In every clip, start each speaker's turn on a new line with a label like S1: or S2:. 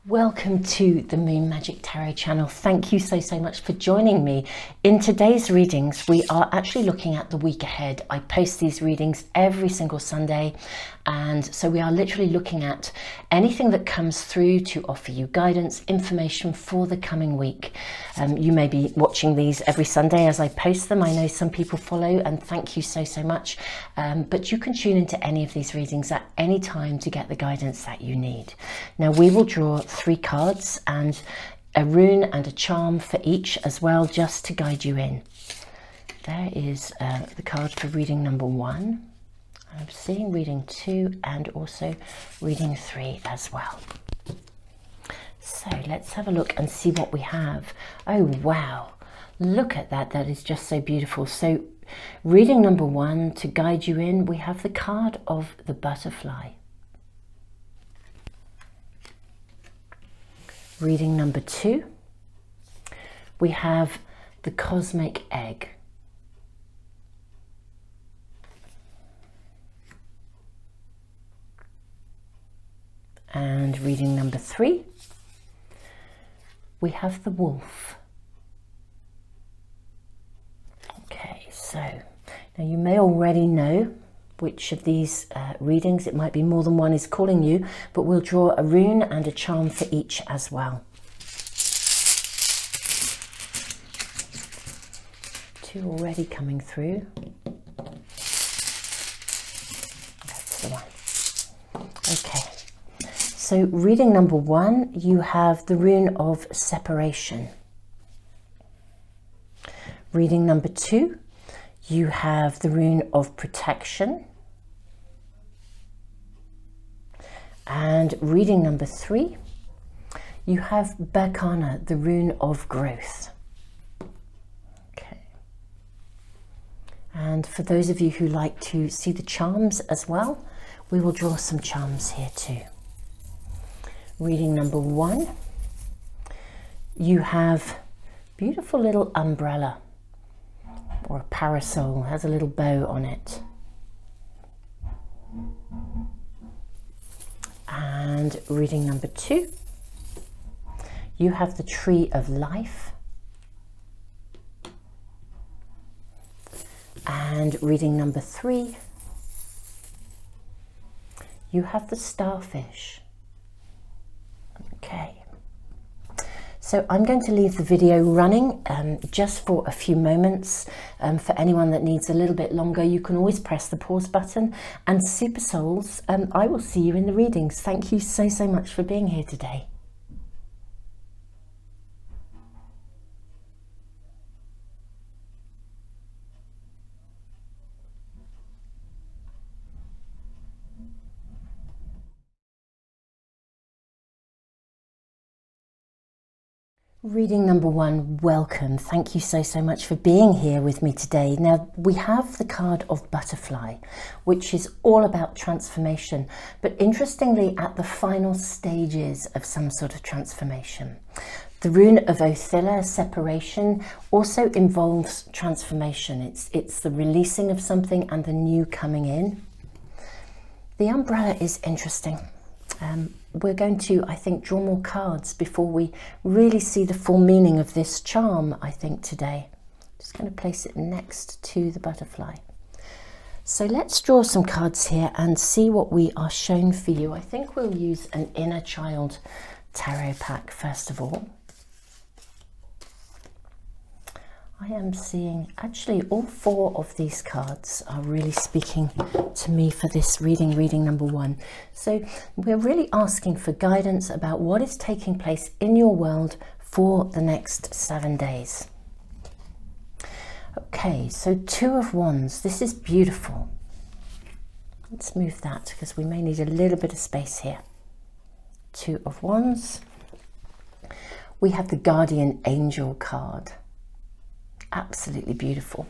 S1: Welcome to the Moon Magic Tarot channel. Thank you so much for joining me. In today's readings, we are actually looking at the week ahead. I post these readings every single Sunday, and so we are literally looking at anything that comes through to offer you guidance, information for the coming week. You may be watching these every Sunday as I post them. I know some people follow, and thank you so much. But you can tune into any of these readings at any time to get the guidance that you need. Now, we will draw 3 cards and a rune and a charm for each as well, just to guide you in. There is the card for reading number 1. I'm seeing reading 2 and also reading 3 as well. So let's have a look and see what we have. Oh wow, look at that. That is just so beautiful. So reading number 1, to guide you in, we have the card of the butterfly. Reading number 2, we have the cosmic egg. And reading number 3, we have the wolf. Okay, so now you may already know which of these readings, it might be more than one, is calling you, but we'll draw a rune and a charm for each as well. 2 already coming through. That's the one. Okay, so reading number 1, you have the rune of separation. Reading number 2, you have the rune of protection. And reading number 3, you have Berkana, the rune of growth. Okay. And for those of you who like to see the charms as well, we will draw some charms here too. Reading number 1, you have beautiful little umbrella or a parasol, has a little bow on it. And reading number 2, you have the tree of life. And reading number 3, you have the starfish. Okay. So I'm going to leave the video running just for a few moments. For anyone that needs a little bit longer, you can always press the pause button. And Super Souls, I will see you in the readings. Thank you so much for being here today. Reading number 1, welcome. Thank you so much for being here with me today. Now, we have the card of butterfly, which is all about transformation, but interestingly at the final stages of some sort of transformation. The rune of Othilla, separation, also involves transformation. It's the releasing of something and the new coming in. The umbrella is interesting. We're going to, I think, draw more cards before we really see the full meaning of this charm, I think, today. Just going to place it next to the butterfly. So let's draw some cards here and see what we are shown for you. I think we'll use an inner child tarot pack first of all. I am seeing actually all 4 of these cards are really speaking to me for this reading number 1. So we're really asking for guidance about what is taking place in your world for the next 7 days. Okay, so 2 of Wands. This is beautiful. Let's move that because we may need a little bit of space here. 2 of Wands. We have the Guardian Angel card. Absolutely beautiful.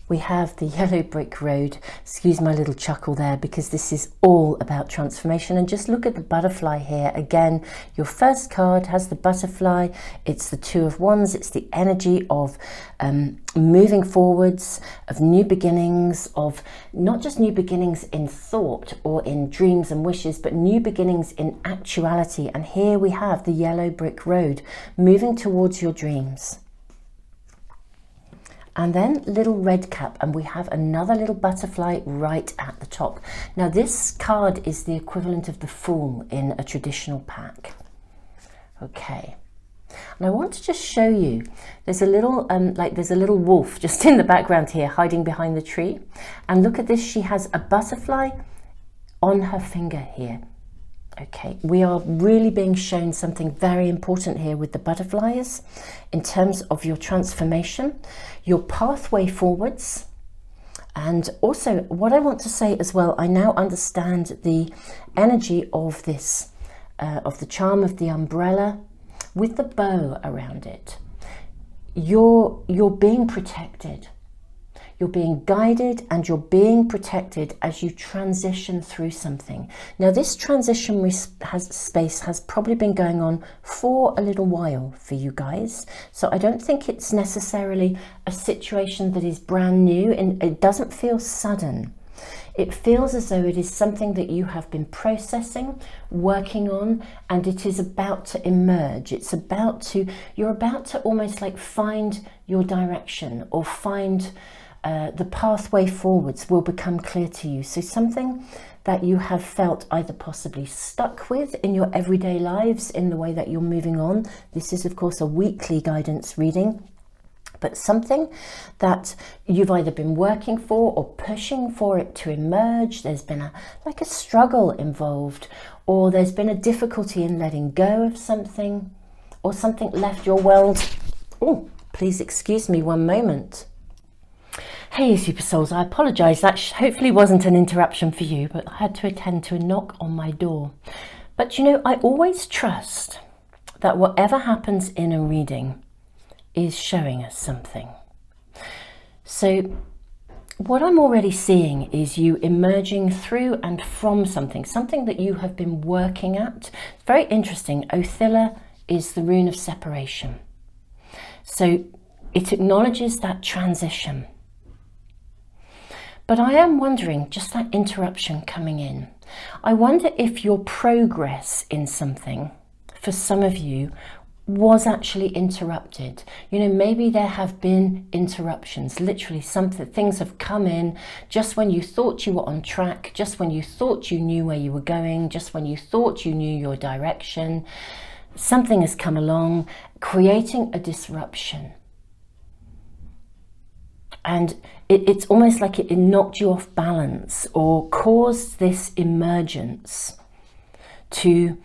S1: we have the yellow brick road. Excuse my little chuckle there, because this is all about transformation. And just look at the butterfly here. Again, your first card has the butterfly. It's the Two of Wands. It's the energy of moving forwards, of new beginnings, of not just new beginnings in thought or in dreams and wishes, but new beginnings in actuality. And here we have the yellow brick road, moving towards your dreams. And then little red cap, and we have another little butterfly right at the top. Now this card is the equivalent of the Fool in a traditional pack. Okay, and I want to just show you, there's a little there's a little wolf just in the background here, hiding behind the tree. And look at this, she has a butterfly on her finger here. Okay, we are really being shown something very important here with the butterflies in terms of your transformation, your pathway forwards. And also what I want to say as well, I now understand the energy of this, of the charm of the umbrella with the bow around it. You're being protected. You're being guided and you're being protected as you transition through something. Now this transition space has probably been going on for a little while for you guys. So I don't think it's necessarily a situation that is brand new, and it doesn't feel sudden. It feels as though it is something that you have been processing, working on, and it is about to emerge. It's about to, you're about to almost like find your direction, or find the pathway forwards will become clear to you. So something that you have felt either possibly stuck with in your everyday lives in the way that you're moving on. This is of course a weekly guidance reading, but something that you've either been working for or pushing for it to emerge. There's been a struggle involved, or there's been a difficulty in letting go of something, or something left your world. Oh, please excuse me one moment. Hey super souls, I apologise, that hopefully wasn't an interruption for you, but I had to attend to a knock on my door. But you know, I always trust that whatever happens in a reading is showing us something. So what I'm already seeing is you emerging through and from something that you have been working at. It's very interesting. Othilla is the rune of separation. So it acknowledges that transition. But I am wondering, just that interruption coming in, I wonder if your progress in something, for some of you, was actually interrupted. You know, maybe there have been interruptions, literally things have come in just when you thought you were on track, just when you thought you knew where you were going, just when you thought you knew your direction. Something has come along, creating a disruption. And it's almost like it knocked you off balance, or caused this emergence to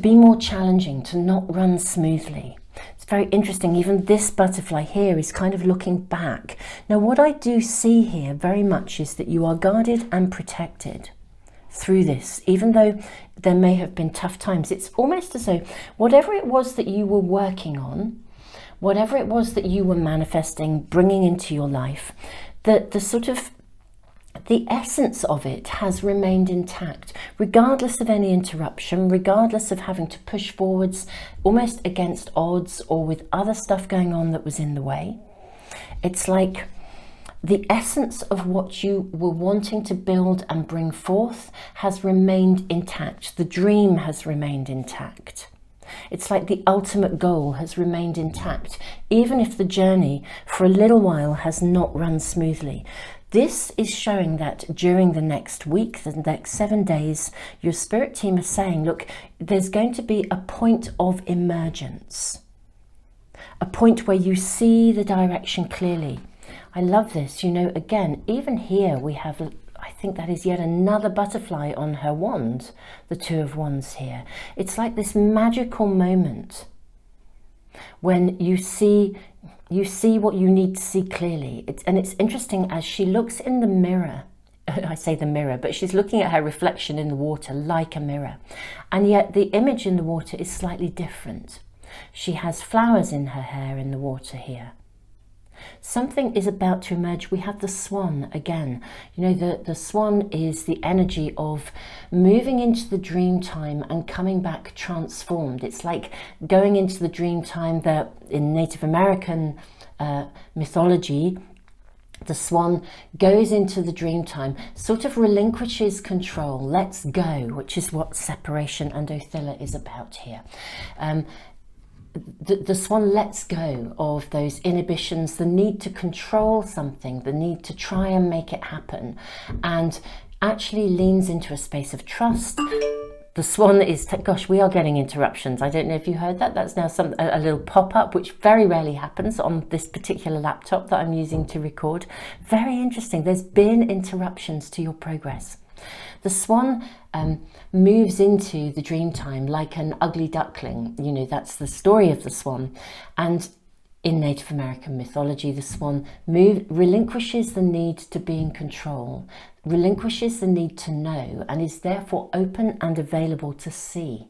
S1: be more challenging, to not run smoothly. It's very interesting. Even this butterfly here is kind of looking back. Now, what I do see here very much is that you are guarded and protected through this, even though there may have been tough times. It's almost as though whatever it was that you were working on, whatever it was that you were manifesting, bringing into your life, the essence of it has remained intact, regardless of any interruption, regardless of having to push forwards almost against odds or with other stuff going on that was in the way. It's like the essence of what you were wanting to build and bring forth has remained intact. The dream has remained intact. It's like the ultimate goal has remained intact, even if the journey for a little while has not run smoothly. This is showing that during the next week, the next 7 days, your spirit team is saying, look, there's going to be a point of emergence, a point where you see the direction clearly. I love this. You know, again, even here we have, I think that is yet another butterfly on her wand, the Two of Wands here. It's like this magical moment when you see what you need to see clearly. And it's interesting, as she looks in the mirror, I say the mirror, but she's looking at her reflection in the water like a mirror. And yet the image in the water is slightly different. She has flowers in her hair in the water here. Something is about to emerge. We have the swan again. You know, the swan is the energy of moving into the dream time and coming back transformed. It's like going into the dream time that in Native American mythology, the swan goes into the dream time, sort of relinquishes control, lets go, which is what separation and Othila is about here. The swan lets go of those inhibitions, the need to control something, the need to try and make it happen, and actually leans into a space of trust. The swan is, gosh, we are getting interruptions. I don't know if you heard that. That's now a little pop-up, which very rarely happens on this particular laptop that I'm using to record. Very interesting. There's been interruptions to your progress. The swan moves into the dream time like an ugly duckling. You know, that's the story of the swan. And in Native American mythology, the swan relinquishes the need to be in control, relinquishes the need to know, and is therefore open and available to see.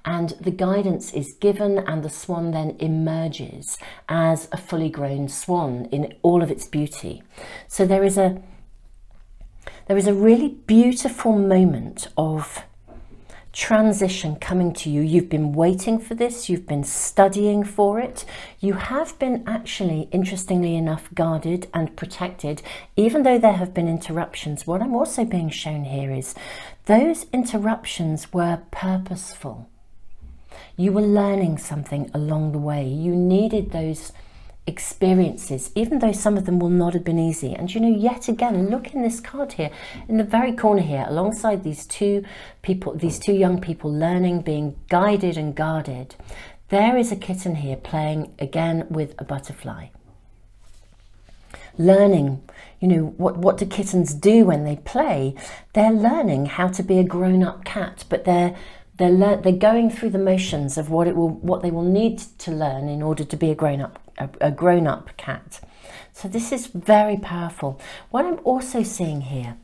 S1: And the guidance is given, and the swan then emerges as a fully grown swan in all of its beauty. So there is a really beautiful moment of transition coming to you. You've been waiting for this, you've been studying for it, you have been actually, interestingly enough, guarded and protected, even though there have been interruptions. What I'm also being shown here is those interruptions were purposeful. You were learning something along the way. You needed those experiences, even though some of them will not have been easy. And you know, yet again, look in this card here, in the very corner here, alongside these two people, these two young people learning, being guided and guarded, there is a kitten here playing again with a butterfly. Learning, you know, what do kittens do when they play? They're learning how to be a grown-up cat, but they're going through the motions of what they will need to learn in order to be a grown-up cat. So this is very powerful. What I'm also seeing here,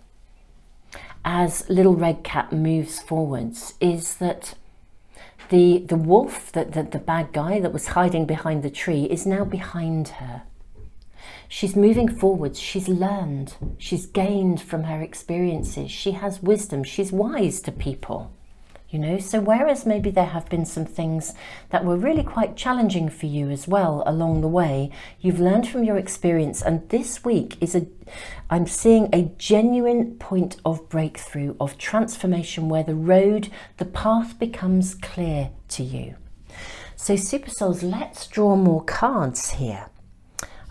S1: as little red cat moves forwards, is that the wolf, the bad guy that was hiding behind the tree, is now behind her. She's moving forwards. She's learned. She's gained from her experiences. She has wisdom. She's wise to people. You know, so whereas maybe there have been some things that were really quite challenging for you as well along the way, you've learned from your experience, and this week I'm seeing a genuine point of breakthrough, of transformation, where the path becomes clear to you. So Super Souls, let's draw more cards here.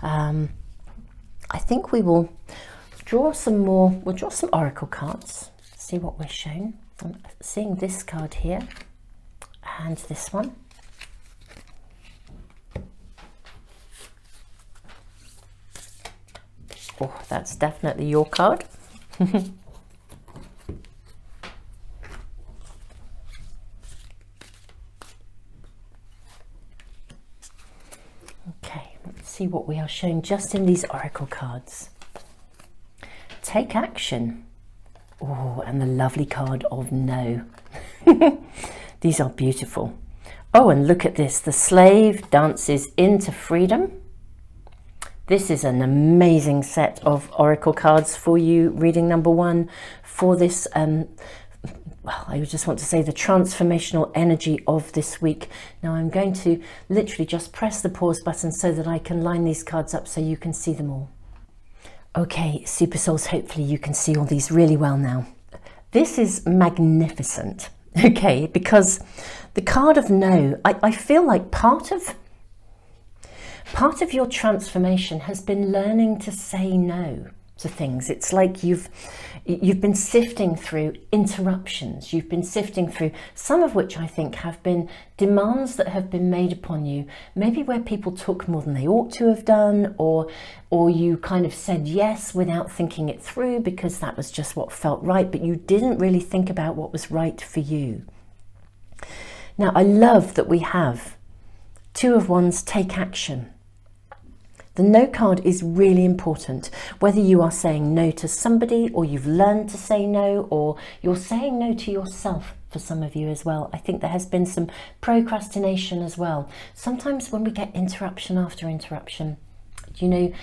S1: I think we will draw some more, we'll draw some oracle cards, see what we're shown. I'm seeing this card here and this one. Oh, that's definitely your card. Okay, let's see what we are shown just in these oracle cards. Take action. Oh, and the lovely card of no. These are beautiful. Oh, and look at this. The slave dances into freedom. This is an amazing set of oracle cards for you, reading number one, for this, well, I just want to say the transformational energy of this week. Now I'm going to literally just press the pause button so that I can line these cards up so you can see them all. Okay, Super Souls, hopefully you can see all these really well now. This is magnificent, okay, because the card of no, I feel like part of your transformation has been learning to say no to things. It's like you've been sifting through interruptions. You've been sifting through some of which I think have been demands that have been made upon you, maybe where people took more than they ought to have done, or you kind of said yes without thinking it through because that was just what felt right, but you didn't really think about what was right for you. Now, I love that we have Two of Wands, take action. The no card is really important, whether you are saying no to somebody, or you've learned to say no, or you're saying no to yourself for some of you as well. I think there has been some procrastination as well. Sometimes when we get interruption after interruption, You know,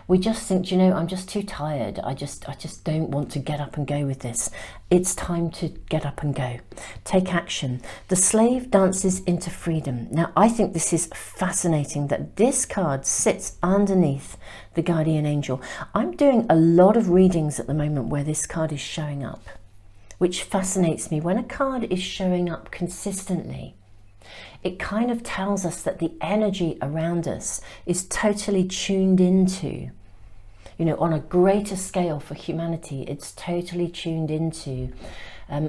S1: we just think, you know, I'm just too tired. I just don't want to get up and go with this. It's time to get up and go. Take action. The slave dances into freedom. Now, I think this is fascinating that this card sits underneath the guardian angel. I'm doing a lot of readings at the moment where this card is showing up, which fascinates me. When a card is showing up consistently, it kind of tells us that the energy around us is totally tuned into, you know, on a greater scale for humanity, it's totally tuned into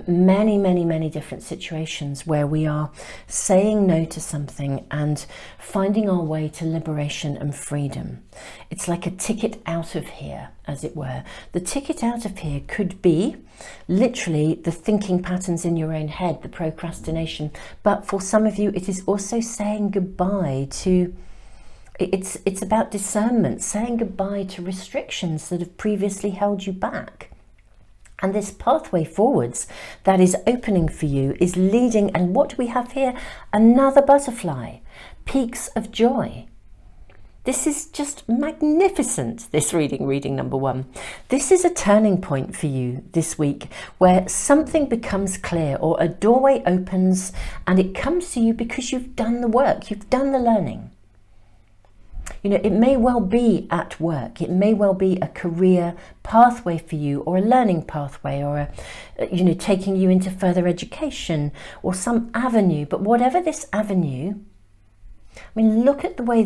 S1: many different situations where we are saying no to something and finding our way to liberation and freedom. It's like a ticket out of here, as it were. The ticket out of here could be literally the thinking patterns in your own head, the procrastination, but for some of you it is also saying goodbye to, it's about discernment, saying goodbye to restrictions that have previously held you back. And this pathway forwards that is opening for you is leading, and what do we have here? Another butterfly, peaks of joy. This is just magnificent, this reading number 1. This is a turning point for you this week where something becomes clear, or a doorway opens and it comes to you because you've done the work, you've done the learning. You know, it may well be at work, it may well be a career pathway for you, or a learning pathway, or you know, taking you into further education or some avenue. But whatever this avenue, I mean, look at the way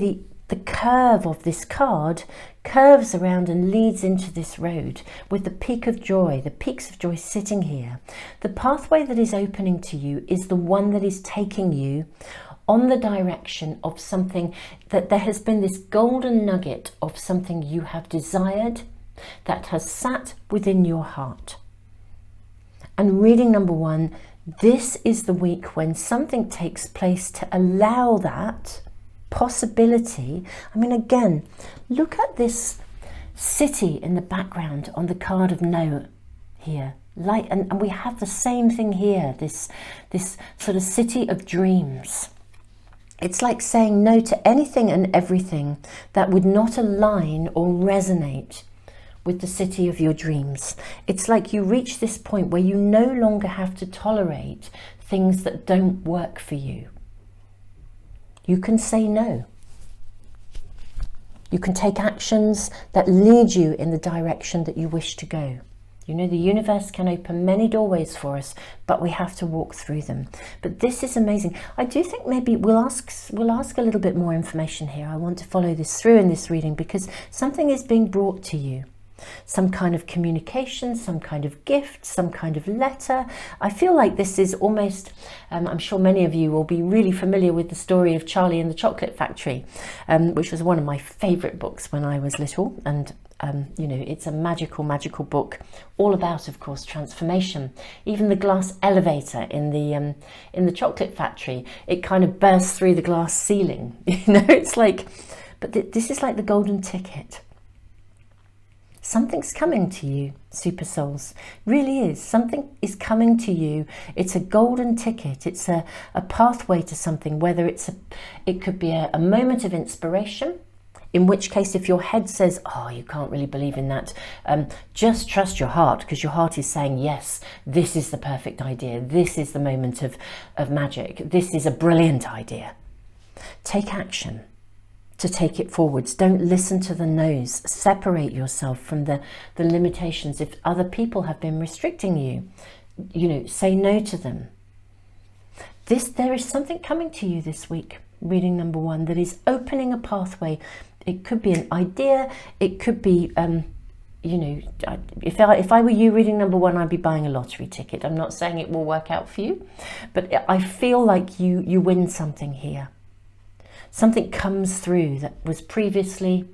S1: the curve of this card curves around and leads into this road with the peak of joy, the peaks of joy sitting here. The pathway that is opening to you is the one that is taking you on the direction of something, that there has been this golden nugget of something you have desired that has sat within your heart. And reading number 1, this is the week when something takes place to allow that possibility. I mean, again, look at this city in the background on the card of no here. Like, and we have the same thing here, this sort of city of dreams. It's like saying no to anything and everything that would not align or resonate with the city of your dreams. It's like you reach this point where you no longer have to tolerate things that don't work for you. You can say no. You can take actions that lead you in the direction that you wish to go. You know, the universe can open many doorways for us, but we have to walk through them. But this is amazing. I do think maybe we'll ask a little bit more information here. I want to follow this through in this reading because something is being brought to you. Some kind of communication, some kind of gift, some kind of letter. I feel like this is almost, I'm sure many of you will be really familiar with the story of Charlie and the Chocolate Factory, which was one of my favourite books when I was little. And you know, it's a magical book, all about, of course, transformation. Even the glass elevator in the Chocolate Factory, it kind of bursts through the glass ceiling. You know, it's like, but this is like the golden ticket. Something's coming to you, super souls. Really is. Something is coming to you. It's a golden ticket. It's a pathway to something, whether it could be a moment of inspiration, in which case if your head says, oh, you can't really believe in that, just trust your heart, because your heart is saying, yes, this is the perfect idea. This is the moment of magic. This is a brilliant idea. Take action to take it forwards. Don't listen to the no's. Separate yourself from the limitations. If other people have been restricting you, you know, say no to them. There is something coming to you this week, reading number 1, that is opening a pathway. It could be an idea. It could be, you know, if I were you, reading number 1, I'd be buying a lottery ticket. I'm not saying it will work out for you, but I feel like you win something here. Something comes through that was previously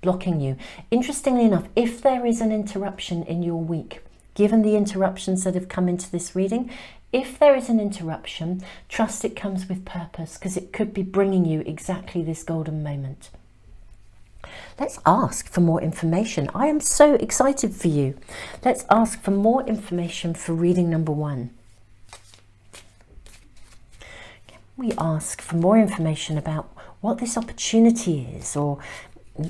S1: blocking you. Interestingly enough, if there is an interruption in your week, given the interruptions that have come into this reading, if there is an interruption, trust it comes with purpose, because it could be bringing you exactly this golden moment. Let's ask for more information. I am so excited for you. Let's ask for more information for reading number 1. We ask for more information about what this opportunity is, or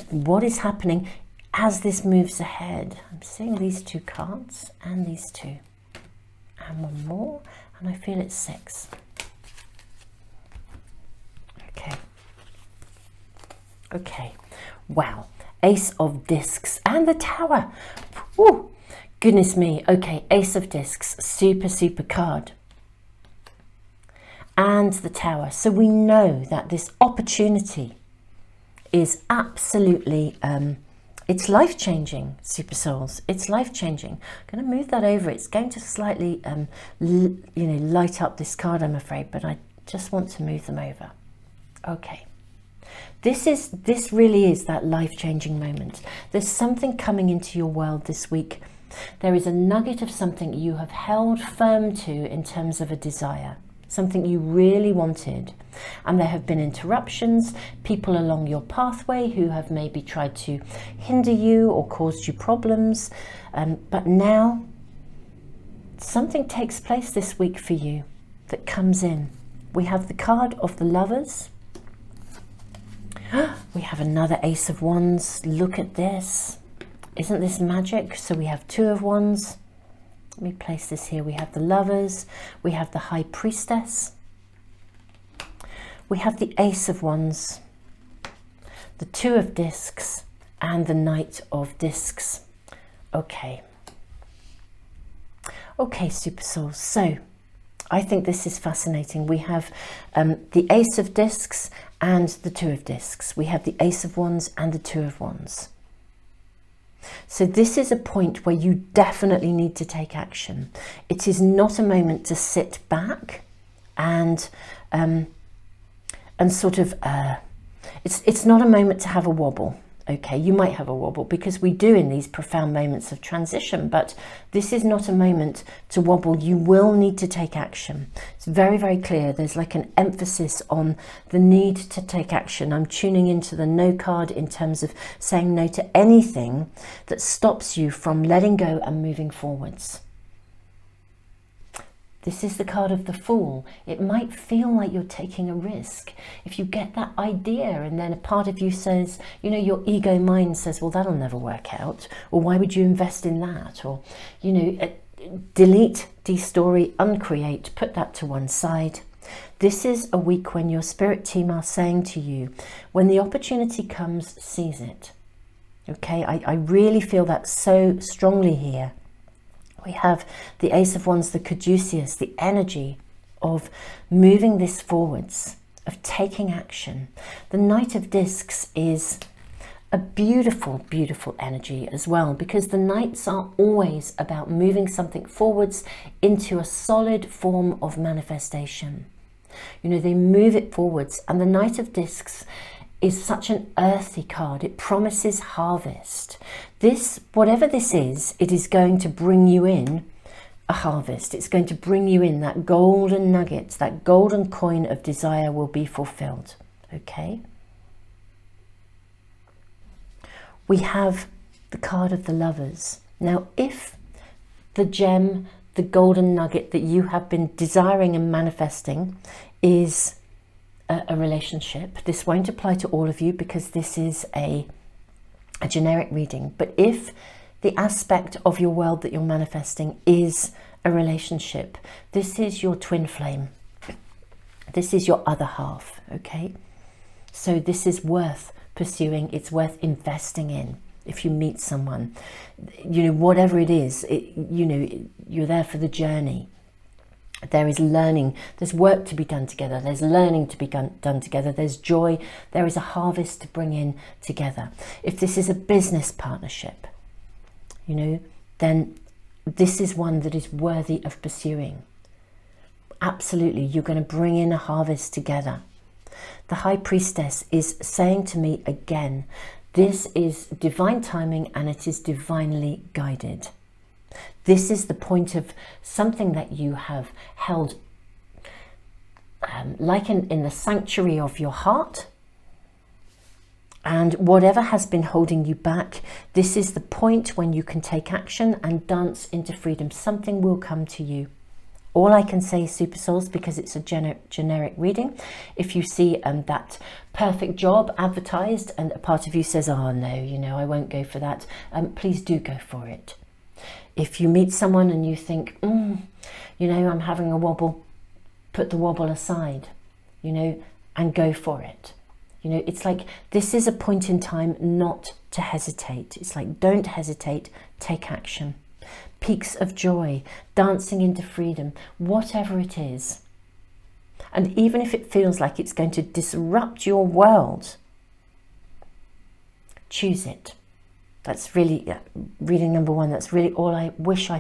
S1: what is happening as this moves ahead. I'm seeing these 2 cards and these 2 and one more, and I feel it's 6. Okay, wow, Ace of Discs and the Tower. Woo, goodness me. Okay, Ace of Discs, super card. And the Tower. So we know that this opportunity is absolutely, it's life-changing, Super Souls. It's life-changing. I'm going to move that over. It's going to slightly, light up this card, I'm afraid, but I just want to move them over. Okay. This really is that life-changing moment. There's something coming into your world this week. There is a nugget of something you have held firm to in terms of a desire, something you really wanted. And there have been interruptions, people along your pathway who have maybe tried to hinder you or caused you problems. But now something takes place this week for you that comes in. We have the card of the Lovers. We have another Ace of Wands. Look at this. Isn't this magic? So we have 2 of Wands. Let me place this here. We have the Lovers. We have the High Priestess. We have the Ace of Wands, the 2 of Discs, and the Knight of Discs. Okay. Okay, Super Souls. So I think this is fascinating. We have the Ace of Discs and the 2 of Discs. We have the Ace of Wands and the 2 of Wands. So this is a point where you definitely need to take action. It is not a moment to sit back and sort of, it's not a moment to have a wobble. Okay, you might have a wobble because we do in these profound moments of transition, but this is not a moment to wobble. You will need to take action. It's very clear. There's like an emphasis on the need to take action. I'm tuning into the no card in terms of saying no to anything that stops you from letting go and moving forwards. This is the card of the Fool. It might feel like you're taking a risk. If you get that idea and then a part of you says, you know, your ego mind says, well, that'll never work out. Or why would you invest in that? Or, you know, delete, destory, uncreate, put that to one side. This is a week when your spirit team are saying to you, when the opportunity comes, seize it. Okay, I really feel that so strongly here. We have the Ace of Wands, the Caduceus, the energy of moving this forwards, of taking action. The Knight of Discs is a beautiful energy as well, because the Knights are always about moving something forwards into a solid form of manifestation. You know, they move it forwards, and the Knight of Discs is such an earthy card. It promises harvest. This, whatever this is, it is going to bring you in a harvest. It's going to bring you in that golden nugget, that golden coin of desire will be fulfilled. Okay? We have the card of the Lovers. Now, if the gem, the golden nugget that you have been desiring and manifesting is a relationship, this won't apply to all of you because this is a generic reading. But if the aspect of your world that you're manifesting is a relationship, this is your twin flame. This is your other half, okay? So this is worth pursuing. It's worth investing in. If you meet someone, you know, whatever it is, you know, you're there for the journey. There is learning, there's work to be done together, there's learning to be done together, there's joy, there is a harvest to bring in together. If this is a business partnership, you know, then this is one that is worthy of pursuing. Absolutely, you're going to bring in a harvest together. The High Priestess is saying to me again, this is divine timing and it is divinely guided. This is the point of something that you have held like in the sanctuary of your heart. And whatever has been holding you back, this is the point when you can take action and dance into freedom. Something will come to you All I can say, Super Souls, because it's a generic reading, if you see that perfect job advertised and a part of you says, oh no, you know, I won't go for that, please do go for it. If you meet someone and you think, you know, I'm having a wobble, put the wobble aside, you know, and go for it. You know, it's like, this is a point in time not to hesitate. It's like, don't hesitate, take action. Peaks of joy, dancing into freedom, whatever it is. And even if it feels like it's going to disrupt your world, choose it. That's really reading number one. That's really all I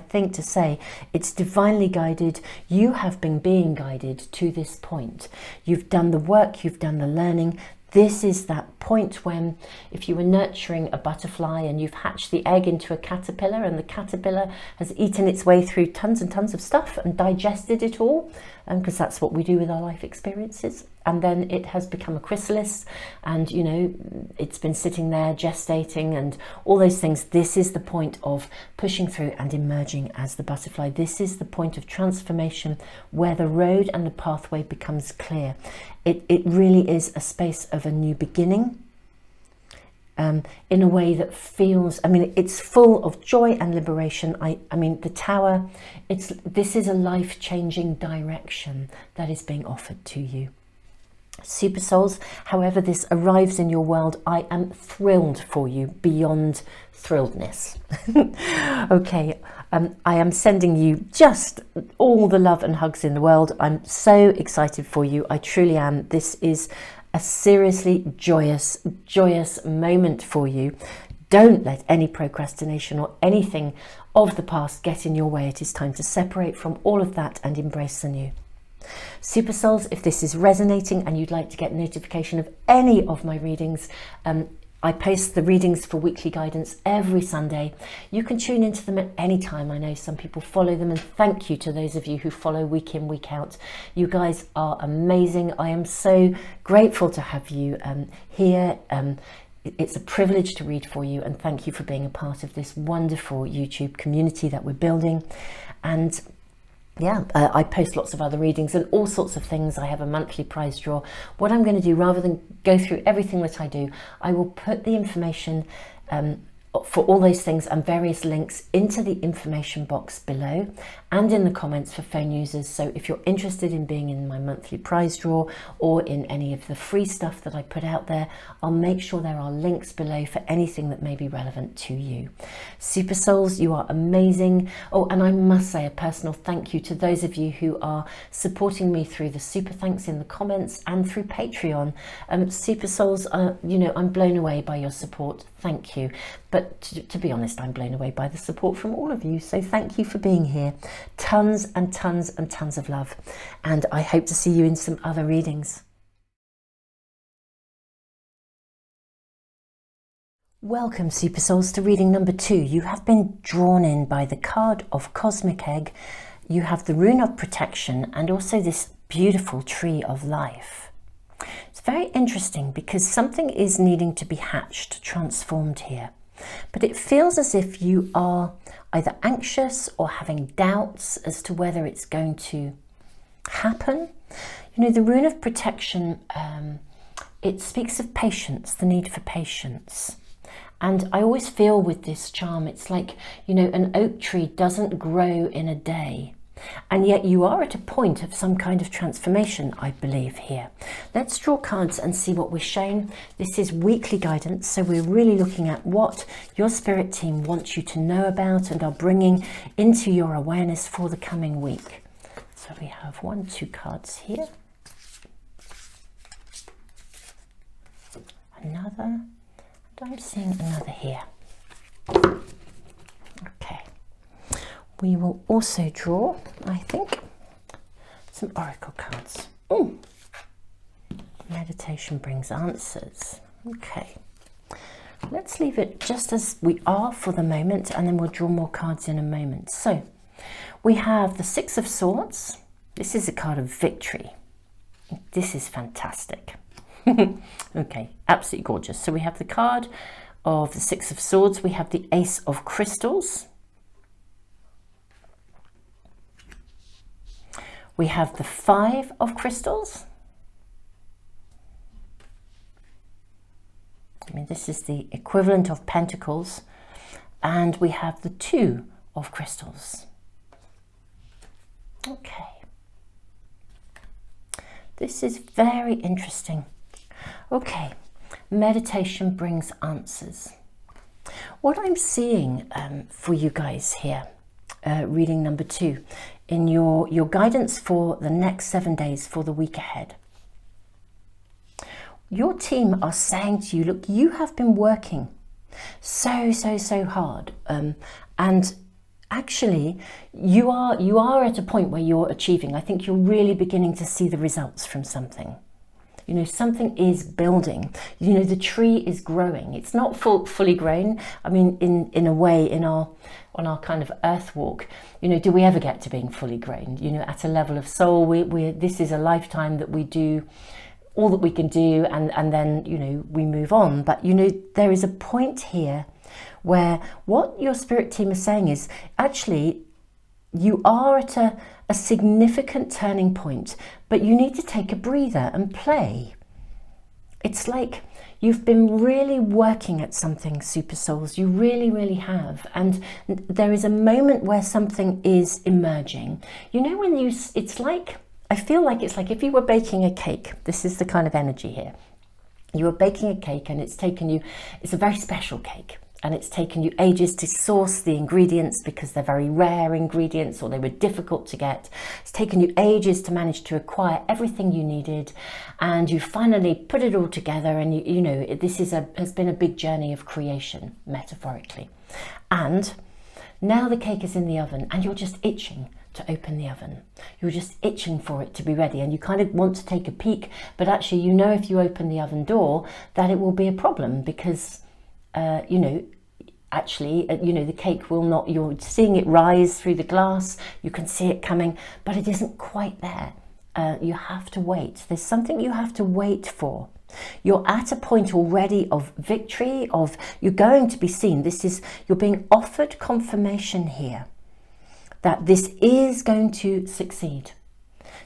S1: think to say. It's divinely guided. You have been being guided to this point. You've done the work, you've done the learning. This is that point when, if you were nurturing a butterfly and you've hatched the egg into a caterpillar, and the caterpillar has eaten its way through tons and tons of stuff and digested it all, because that's what we do with our life experiences. And then it has become a chrysalis, and, you know, it's been sitting there gestating and all those things. This is the point of pushing through and emerging as the butterfly. This is the point of transformation where the road and the pathway becomes clear. It really is a space of a new beginning, in a way that feels, I mean, it's full of joy and liberation. I mean, the Tower, this is a life-changing direction that is being offered to you. Super Souls, however this arrives in your world, I am thrilled for you beyond thrilledness. Okay, I am sending you just all the love and hugs in the world. I'm so excited for you. I truly am. This is a seriously joyous moment for you. Don't let any procrastination or anything of the past get in your way. It is time to separate from all of that and embrace the new. Super Souls, if this is resonating and you'd like to get notification of any of my readings, I post the readings for weekly guidance every Sunday. You can tune into them at any time. I know some people follow them, and thank you to those of you who follow week in, week out. You guys are amazing. I am so grateful to have you here. It's a privilege to read for you, and thank you for being a part of this wonderful YouTube community that we're building. And yeah, I post lots of other readings and all sorts of things. I have a monthly prize draw. What I'm going to do, rather than go through everything that I do, I will put the information for all those things and various links into the information box below and in the comments for phone users. So if you're interested in being in my monthly prize draw or in any of the free stuff that I put out there, I'll make sure there are links below for anything that may be relevant to you. Super Souls, you are amazing. Oh, and I must say a personal thank you to those of you who are supporting me through the super thanks in the comments and through Patreon. Super Souls, you know, I'm blown away by your support. Thank you. But to be honest, I'm blown away by the support from all of you. So thank you for being here. Tons and tons and tons of love. And I hope to see you in some other readings. Welcome, Super Souls, to reading number 2. You have been drawn in by the card of Cosmic Egg. You have the Rune of Protection and also this beautiful Tree of Life. It's very interesting because something is needing to be hatched, transformed here. But it feels as if you are either anxious or having doubts as to whether it's going to happen. You know, the Rune of Protection, it speaks of patience, the need for patience. And I always feel with this charm, it's like, you know, an oak tree doesn't grow in a day. And yet you are at a point of some kind of transformation, I believe, here. Let's draw cards and see what we're shown. This is weekly guidance, so we're really looking at what your spirit team wants you to know about and are bringing into your awareness for the coming week. So we have 2 cards here. Another, and I'm seeing another here. Okay. We will also draw, I think, some oracle cards. Ooh. Meditation brings answers. Okay. Let's leave it just as we are for the moment, and then we'll draw more cards in a moment. So we have the 6 of Swords. This is a card of victory. This is fantastic. Okay, absolutely gorgeous. So we have the card of the 6 of Swords. We have the Ace of Crystals. We have the 5 of crystals. I mean, this is the equivalent of pentacles. And we have the 2 of crystals. Okay. This is very interesting. Okay, meditation brings answers. What I'm seeing for you guys here, reading number 2, in your guidance for the next 7 days for the week ahead. Your team are saying to you, look, you have been working so hard, and actually you are at a point where you're achieving. I think you're really beginning to see the results from something. You know, something is building. You know, the tree is growing. It's not fully grown. I mean, in a way, on our kind of earth walk, you know, do we ever get to being fully grown? You know, at a level of soul, this is a lifetime that we do all that we can do, and then, you know, we move on. But, you know, there is a point here where what your spirit team is saying is, actually, you are at a significant turning point, but you need to take a breather and play. It's like you've been really working at something, super souls. You really have. And there is a moment where something is emerging. You know, when it's like, I feel like it's like if you were baking a cake. This is the kind of energy here. You were baking a cake and it's a very special cake. And it's taken you ages to source the ingredients because they're very rare ingredients or they were difficult to get. It's taken you ages to manage to acquire everything you needed, and you finally put it all together, and you know, this has been a big journey of creation, metaphorically. And now the cake is in the oven and you're just itching to open the oven. You're just itching for it to be ready, and you kind of want to take a peek, but actually, you know, if you open the oven door that it will be a problem because you know, actually, you know, the cake will not, you're seeing it rise through the glass, you can see it coming, but it isn't quite there. You have to wait. There's something you have to wait for. You're at a point already of victory, of you're going to be seen. You're being offered confirmation here that this is going to succeed.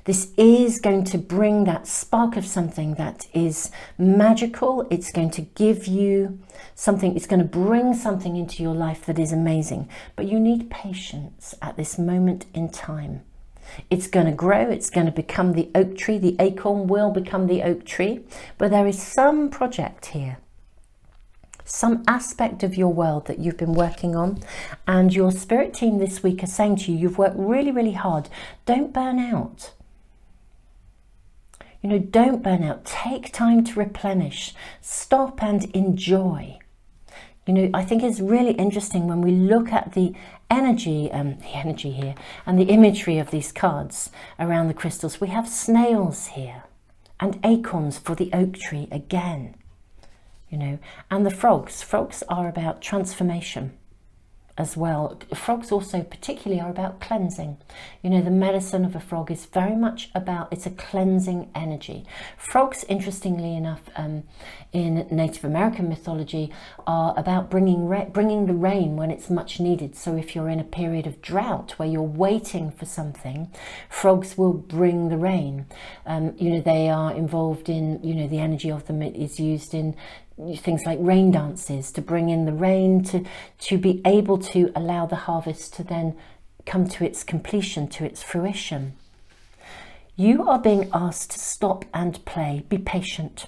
S1: This is going to bring that spark of something that is magical. It's going to give you something. It's going to bring something into your life that is amazing. But you need patience at this moment in time. It's going to grow. It's going to become the oak tree. The acorn will become the oak tree. But there is some project here, some aspect of your world that you've been working on, and your spirit team this week are saying to you, you've worked really hard. Don't burn out. You know, don't burn out. Take time to replenish. Stop and enjoy. You know, I think it's really interesting when we look at the energy here and the imagery of these cards around the crystals. We have snails here and acorns for the oak tree again, you know, and the frogs. Frogs are about transformation as well. Frogs also particularly are about cleansing. You know, the medicine of a frog is very much about, it's a cleansing energy. Frogs, interestingly enough, in Native American mythology, are about bringing the rain when it's much needed. So if you're in a period of drought where you're waiting for something, frogs will bring the rain. You know, they are involved in, you know, the energy of them is used in things like rain dances to bring in the rain, to be able to allow the harvest to then come to its completion, to its fruition. You are being asked to stop and play. Be patient.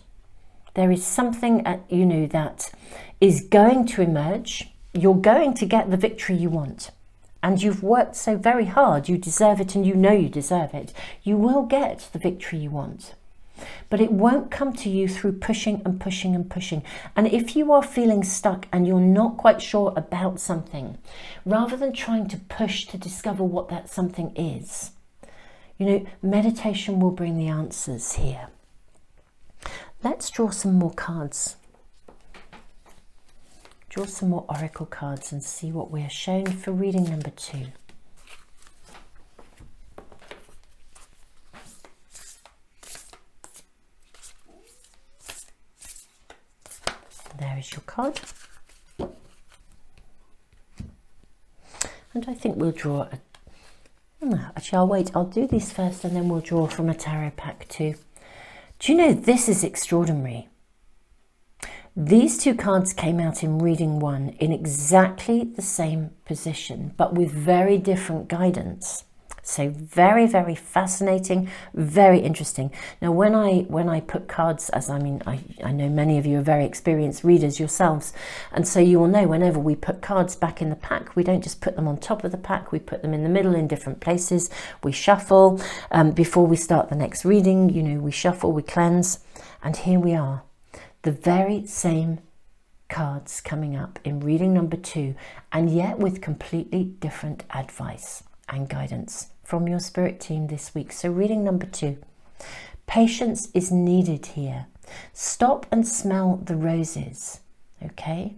S1: There is something, you know, that is going to emerge. You're going to get the victory you want. And you've worked so very hard. You deserve it, and you know you deserve it. You will get the victory you want. But it won't come to you through pushing and pushing and pushing. And if you are feeling stuck and you're not quite sure about something, rather than trying to push to discover what that something is, you know, meditation will bring the answers here. Let's draw some more cards. Draw some more oracle cards and see what we are shown for reading number 2. There is your card. And I think we'll draw Actually, I'll wait. I'll do these first and then we'll draw from a tarot pack too. Do you know, this is extraordinary. These two cards came out in reading 1 in exactly the same position, but with very different guidance. So very, very fascinating, very interesting. Now, when I put cards, as I know many of you are very experienced readers yourselves, and so you will know whenever we put cards back in the pack, we don't just put them on top of the pack, we put them in the middle in different places. We shuffle before we start the next reading, you know, we shuffle, we cleanse, and here we are. The very same cards coming up in reading number 2, and yet with completely different advice and guidance from your spirit team this week. So reading number 2, patience is needed here. Stop and smell the roses, okay?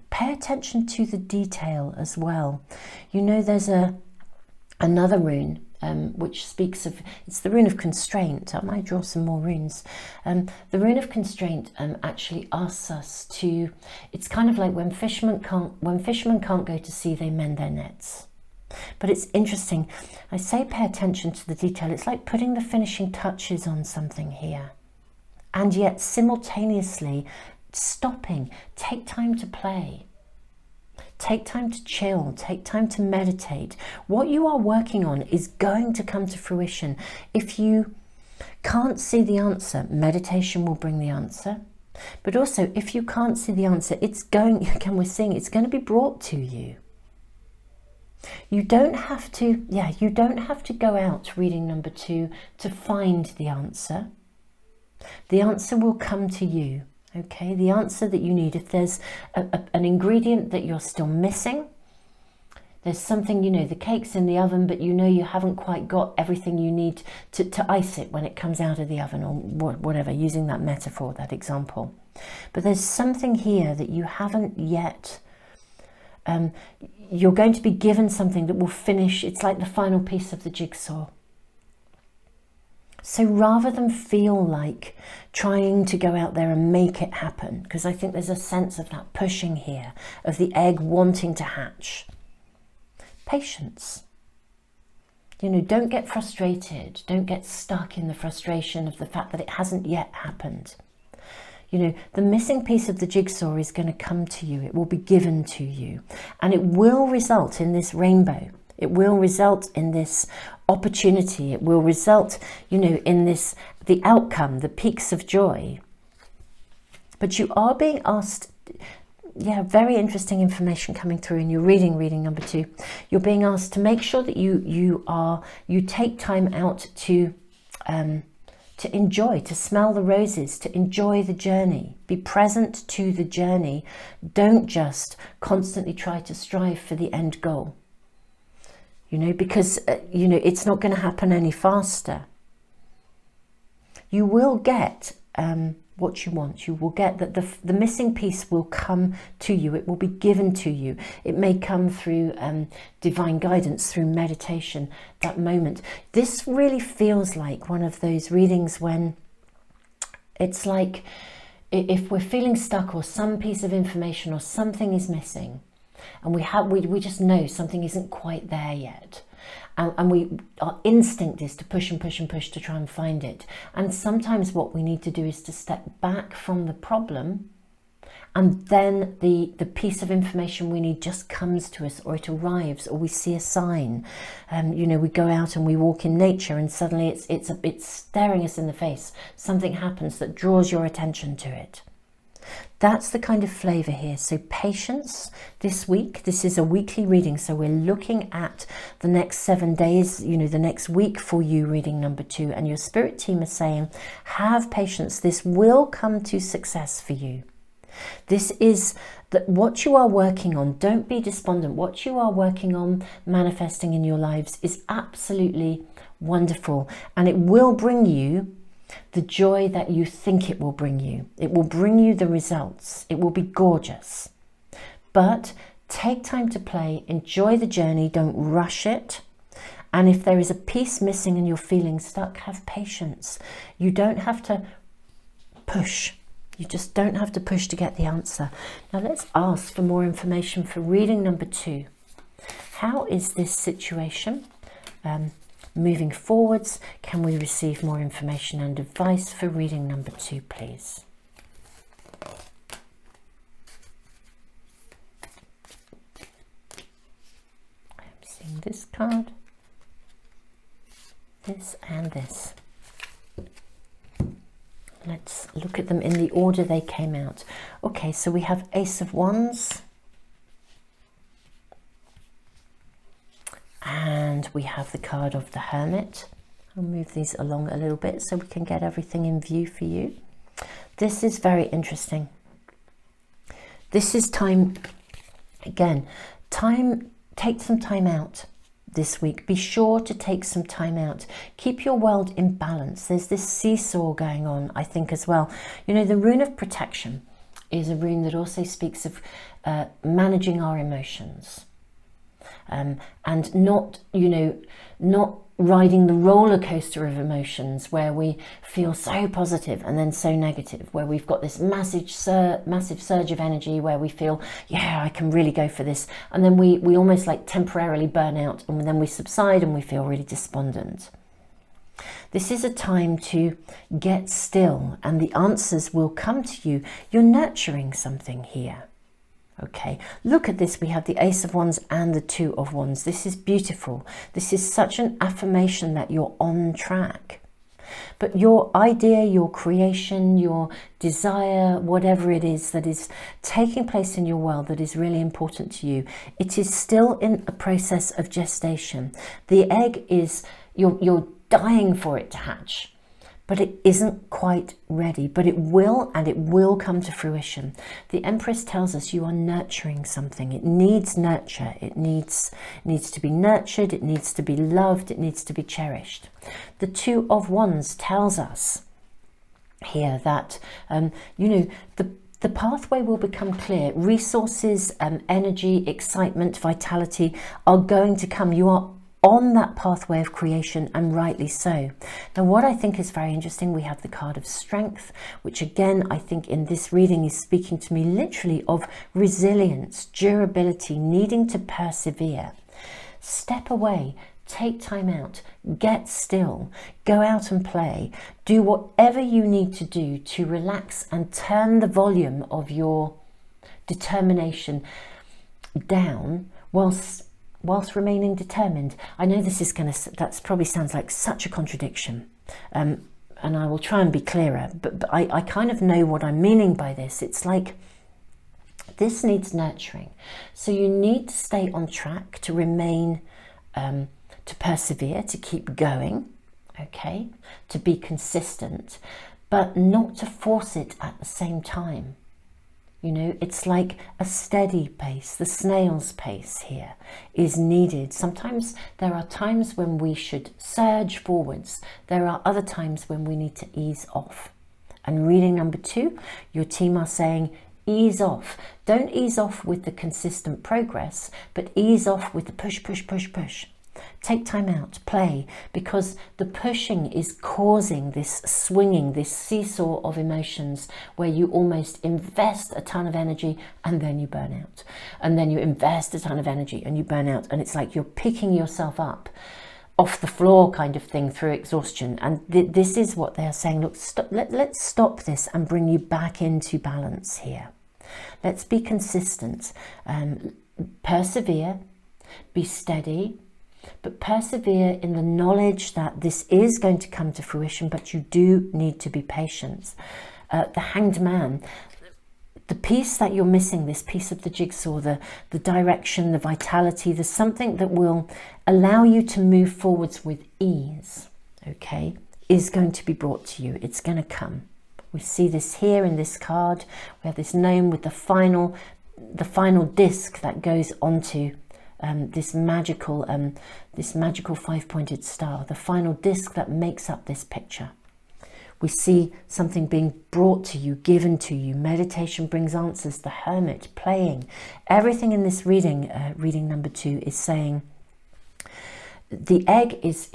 S1: Pay attention to the detail as well. You know, there's another rune which speaks of, it's the rune of constraint. I might draw some more runes. The rune of constraint actually asks us to, it's kind of like when fishermen can't go to sea, they mend their nets. But it's interesting, I say pay attention to the detail. It's like putting the finishing touches on something here, and yet simultaneously stopping. Take time to play. Take time to chill, take time to meditate. What you are working on is going to come to fruition. If you can't see the answer, meditation will bring the answer. But also, if you can't see the answer, it's going, again, we're seeing it's going to be brought to you. You don't have to, you don't have to go out reading number 2 to find the answer. The answer will come to you. Okay, the answer that you need. If there's an ingredient that you're still missing, there's something, you know, the cake's in the oven, but you know you haven't quite got everything you need to ice it when it comes out of the oven, or whatever, using that metaphor, that example. But there's something here that you haven't yet, you're going to be given something that will finish, it's like the final piece of the jigsaw. So rather than feel like trying to go out there and make it happen, because I think there's a sense of that pushing here, of the egg wanting to hatch. Patience. You know, don't get frustrated. Don't get stuck in the frustration of the fact that it hasn't yet happened. You know, the missing piece of the jigsaw is going to come to you. It will be given to you. And it will result in this rainbow. It will result in this opportunity. It will result, you know, in this, the outcome, the peaks of joy. But you are being asked, very interesting information coming through in your reading number 2. You're being asked to make sure that you take time out to enjoy, to smell the roses, to enjoy the journey. Be present to the journey. Don't just constantly try to strive for the end goal. You know, because, you know, it's not going to happen any faster. You will get what you want. You will get that the missing piece will come to you. It will be given to you. It may come through divine guidance, through meditation, that moment. This really feels like one of those readings when it's like if we're feeling stuck or some piece of information or something is missing, and we just know something isn't quite there yet, and our instinct is to push and push and push to try and find it. And sometimes what we need to do is to step back from the problem, and then the piece of information we need just comes to us, or it arrives, or we see a sign. You know, we go out and we walk in nature, and suddenly it's staring us in the face. Something happens that draws your attention to it. That's the kind of flavour here. So patience this week. This is a weekly reading, so we're looking at the next 7 days, you know, the next week for you, reading number 2. And your spirit team is saying, have patience. This will come to success for you. This is what you are working on. Don't be despondent. What you are working on, manifesting in your lives, is absolutely wonderful, and it will bring you the joy that you think it will bring you. It will bring you the results. It will be gorgeous. But take time to play, enjoy the journey, don't rush it. And if there is a piece missing and you're feeling stuck, have patience. You don't have to push. You just don't have to push to get the answer. Now let's ask for more information for reading number 2. How is this situation moving forwards? Can we receive more information and advice for reading number 2, please? I'm seeing this card, this and this. Let's look at them in the order they came out. Okay, so we have Ace of Wands. And we have the card of the Hermit. I'll move these along a little bit so we can get everything in view for you. This is very interesting. This is time, again, take some time out this week. Be sure to take some time out. Keep your world in balance. There's this seesaw going on, I think, as well. You know, the rune of protection is a rune that also speaks of managing our emotions. And not, you know, not riding the roller coaster of emotions where we feel so positive and then so negative, where we've got this massive surge of energy where we feel, yeah, I can really go for this. And then we almost like temporarily burn out, and then we subside and we feel really despondent. This is a time to get still and the answers will come to you. You're nurturing something here. Okay, look at this. We have the Ace of Wands and the Two of Wands. This is beautiful. This is such an affirmation that you're on track. But your idea, your creation, your desire, whatever it is that is taking place in your world that is really important to you, it is still in a process of gestation. The egg is, you're dying for it to hatch. But it isn't quite ready, but it will, and it will come to fruition. The Empress tells us you are nurturing something. It needs nurture. It needs to be nurtured. It needs to be loved. It needs to be cherished. The Two of Wands tells us here that, you know, the pathway will become clear. Resources, energy, excitement, vitality are going to come. You are on that pathway of creation, and rightly so. Now, what I think is very interesting, we have the card of Strength, which again, I think in this reading is speaking to me literally of resilience, durability, needing to persevere. Step away, take time out, get still, go out and play, do whatever you need to do to relax and turn the volume of your determination down whilst remaining determined. I know this is that probably sounds like such a contradiction, and I will try and be clearer, but I kind of know what I'm meaning by this. It's like this needs nurturing. So you need to stay on track, to remain, to persevere, to keep going, okay, to be consistent, but not to force it at the same time. You know, it's like a steady pace. The snail's pace here is needed. Sometimes there are times when we should surge forwards. There are other times when we need to ease off. And reading number 2, your team are saying, ease off. Don't ease off with the consistent progress, but ease off with the push, push, push, push. Take time out, play, because the pushing is causing this swinging, this seesaw of emotions where you almost invest a ton of energy and then you burn out. And then you invest a ton of energy and you burn out. And it's like you're picking yourself up off the floor kind of thing through exhaustion. And this is what they are saying. Look, stop, let's stop this and bring you back into balance here. Let's be consistent, persevere, be steady, but persevere in the knowledge that this is going to come to fruition, but you do need to be patient. The Hanged Man, the piece that you're missing, this piece of the jigsaw, the direction, the vitality, there's something that will allow you to move forwards with ease, okay, is going to be brought to you. It's going to come. We see this here in this card. We have this gnome with the final disc that goes onto this magical 5-pointed star, the final disc that makes up this picture. We see something being brought to you, given to you. Meditation brings answers. The Hermit playing. Everything in this reading, reading number 2, is saying the egg is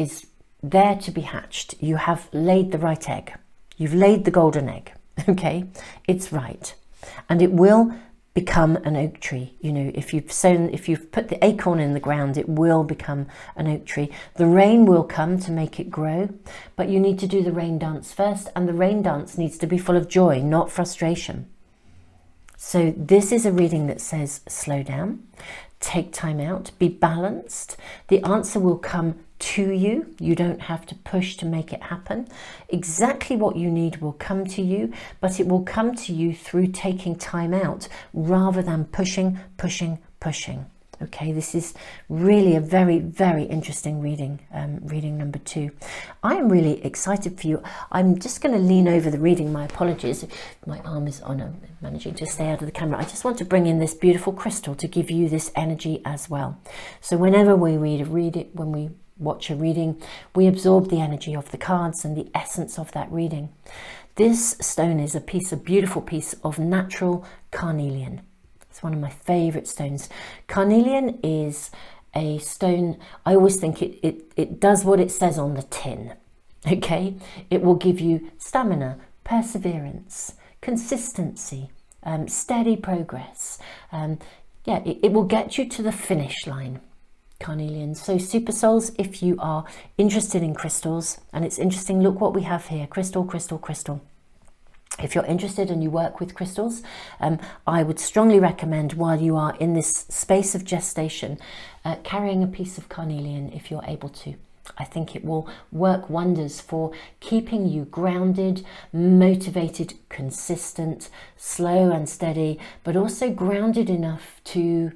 S1: there to be hatched. You have laid the right egg. You've laid the golden egg. Okay, it's right, and it will become an oak tree. You know, if you've put the acorn in the ground, it will become an oak tree. The rain will come to make it grow, but you need to do the rain dance first, and the rain dance needs to be full of joy, not frustration. So this is a reading that says slow down, take time out, be balanced. The answer will come to you. You don't have to push to make it happen. Exactly what you need will come to you, but it will come to you through taking time out rather than pushing. Okay, this is really a very, very interesting reading, reading number 2. I am really excited for you. I'm just going to lean over the reading. My apologies. My arm is on. I'm managing to stay out of the camera. I just want to bring in this beautiful crystal to give you this energy as well. So whenever we when we watch a reading, we absorb the energy of the cards and the essence of that reading. This stone is a beautiful piece of natural carnelian. It's one of my favorite stones. Carnelian is a stone, I always think it does what it says on the tin. Okay, it will give you stamina, perseverance, consistency, steady progress. It will get you to the finish line. Carnelian. So super souls, if you are interested in crystals, and it's interesting, look what we have here, crystal. If you're interested and you work with crystals, I would strongly recommend, while you are in this space of gestation, carrying a piece of carnelian if you're able to. I think it will work wonders for keeping you grounded, motivated, consistent, slow and steady, but also grounded enough to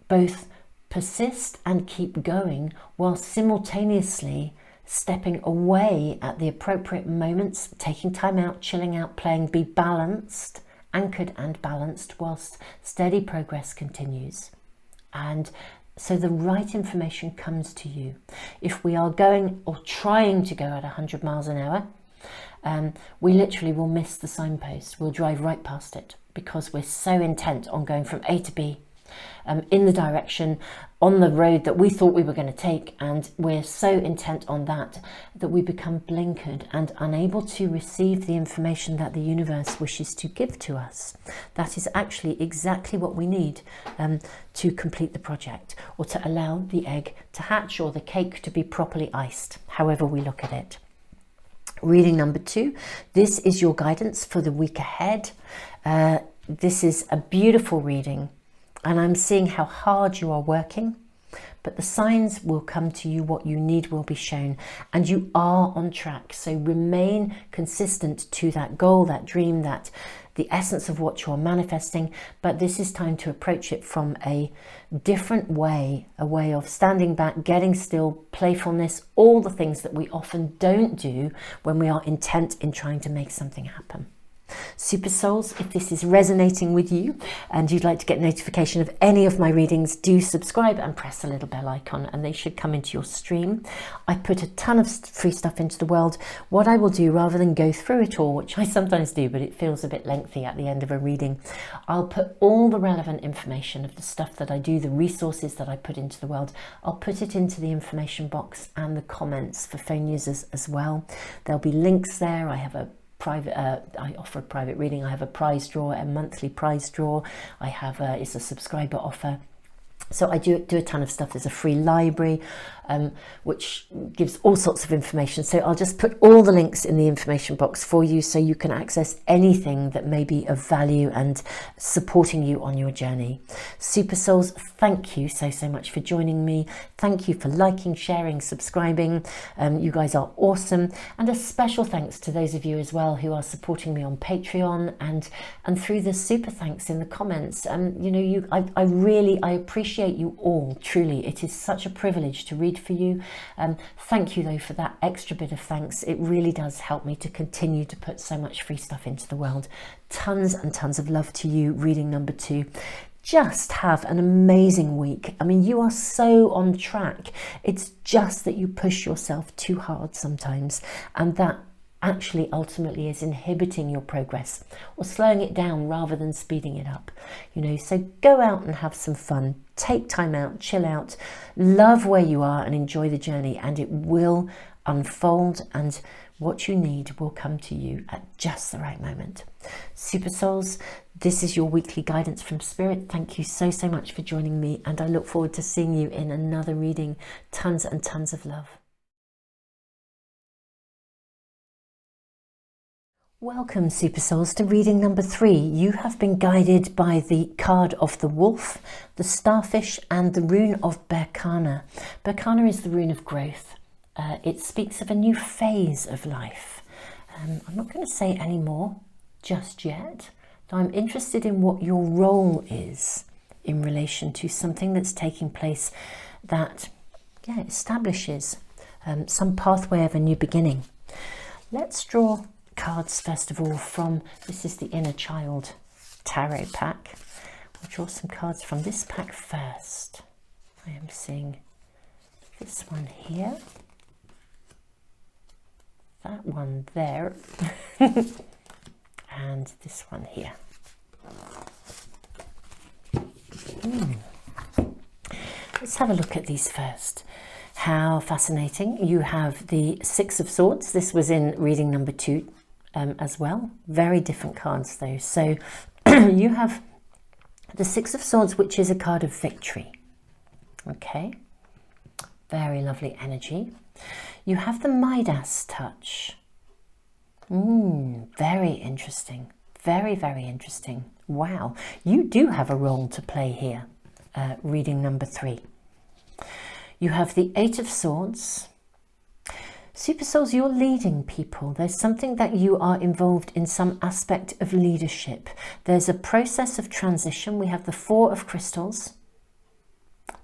S1: both persist and keep going while simultaneously stepping away at the appropriate moments, taking time out, chilling out, playing. Be balanced, anchored and balanced, whilst steady progress continues. And so the right information comes to you. If we are going or trying to go at 100 miles an hour, we literally will miss the signpost. We'll drive right past it because we're so intent on going from A to B, in the direction on the road that we thought we were going to take, and we're so intent on that we become blinkered and unable to receive the information that the universe wishes to give to us. That is actually exactly what we need to complete the project, or to allow the egg to hatch, or the cake to be properly iced, however we look at it. Reading number 2, this is your guidance for the week ahead. This is a beautiful reading, and I'm seeing how hard you are working, but the signs will come to you. What you need will be shown, and you are on track. So remain consistent to that goal, that dream, that the essence of what you're manifesting. But this is time to approach it from a different way, a way of standing back, getting still, playfulness, all the things that we often don't do when we are intent in trying to make something happen. Super souls, if this is resonating with you and you'd like to get notification of any of my readings, do subscribe and press the little bell icon, and they should come into your stream. I put a ton of free stuff into the world. What I will do, rather than go through it all, which I sometimes do, but it feels a bit lengthy at the end of a reading, I'll put all the relevant information of the stuff that I do, the resources that I put into the world, I'll put it into the information box and the comments for phone users as well. There'll be links there. I have a I offer a private reading. I have a prize draw, a monthly prize draw. I have it's a subscriber offer. So I do a ton of stuff. There's a free library, which gives all sorts of information. So I'll just put all the links in the information box for you, so you can access anything that may be of value and supporting you on your journey. Super souls, thank you so much for joining me. Thank you for liking, sharing, subscribing. You guys are awesome. And a special thanks to those of you as well who are supporting me on Patreon and through the super thanks in the comments. You know, I appreciate you all, truly. It is such a privilege to read for you. Thank you though for that extra bit of thanks. It really does help me to continue to put so much free stuff into the world. Tons and tons of love to you. Reading number 2. Just have an amazing week. I mean, you are so on track. It's just that you push yourself too hard sometimes, and that actually ultimately is inhibiting your progress or slowing it down rather than speeding it up. You know, so go out and have some fun. Take time out, chill out, love where you are and enjoy the journey, and it will unfold, and what you need will come to you at just the right moment. Super Souls, this is your weekly guidance from Spirit. Thank you so, so much for joining me, and I look forward to seeing you in another reading. Tons and tons of love. Welcome, Super Souls, to reading number 3. You have been guided by the card of the wolf, the starfish, and the rune of Berkana. Berkana is the rune of growth. It speaks of a new phase of life. I'm not going to say any more just yet, though I'm interested in what your role is in relation to something that's taking place that establishes some pathway of a new beginning. Let's draw cards first of all from, this is the Inner Child Tarot pack. We'll draw some cards from this pack first. I am seeing this one here, that one there, and this one here. Let's have a look at these first. How fascinating. You have the Six of Swords. This was in reading number 2 as well. Very different cards though. So you have the Six of Swords, which is a card of victory. Okay. Very lovely energy. You have the Midas touch. Very interesting. Very, very interesting. Wow. You do have a role to play here. Reading number 3. You have the Eight of Swords. Super Souls, you're leading people. There's something that you are involved in, some aspect of leadership. There's a process of transition. We have the Four of Crystals.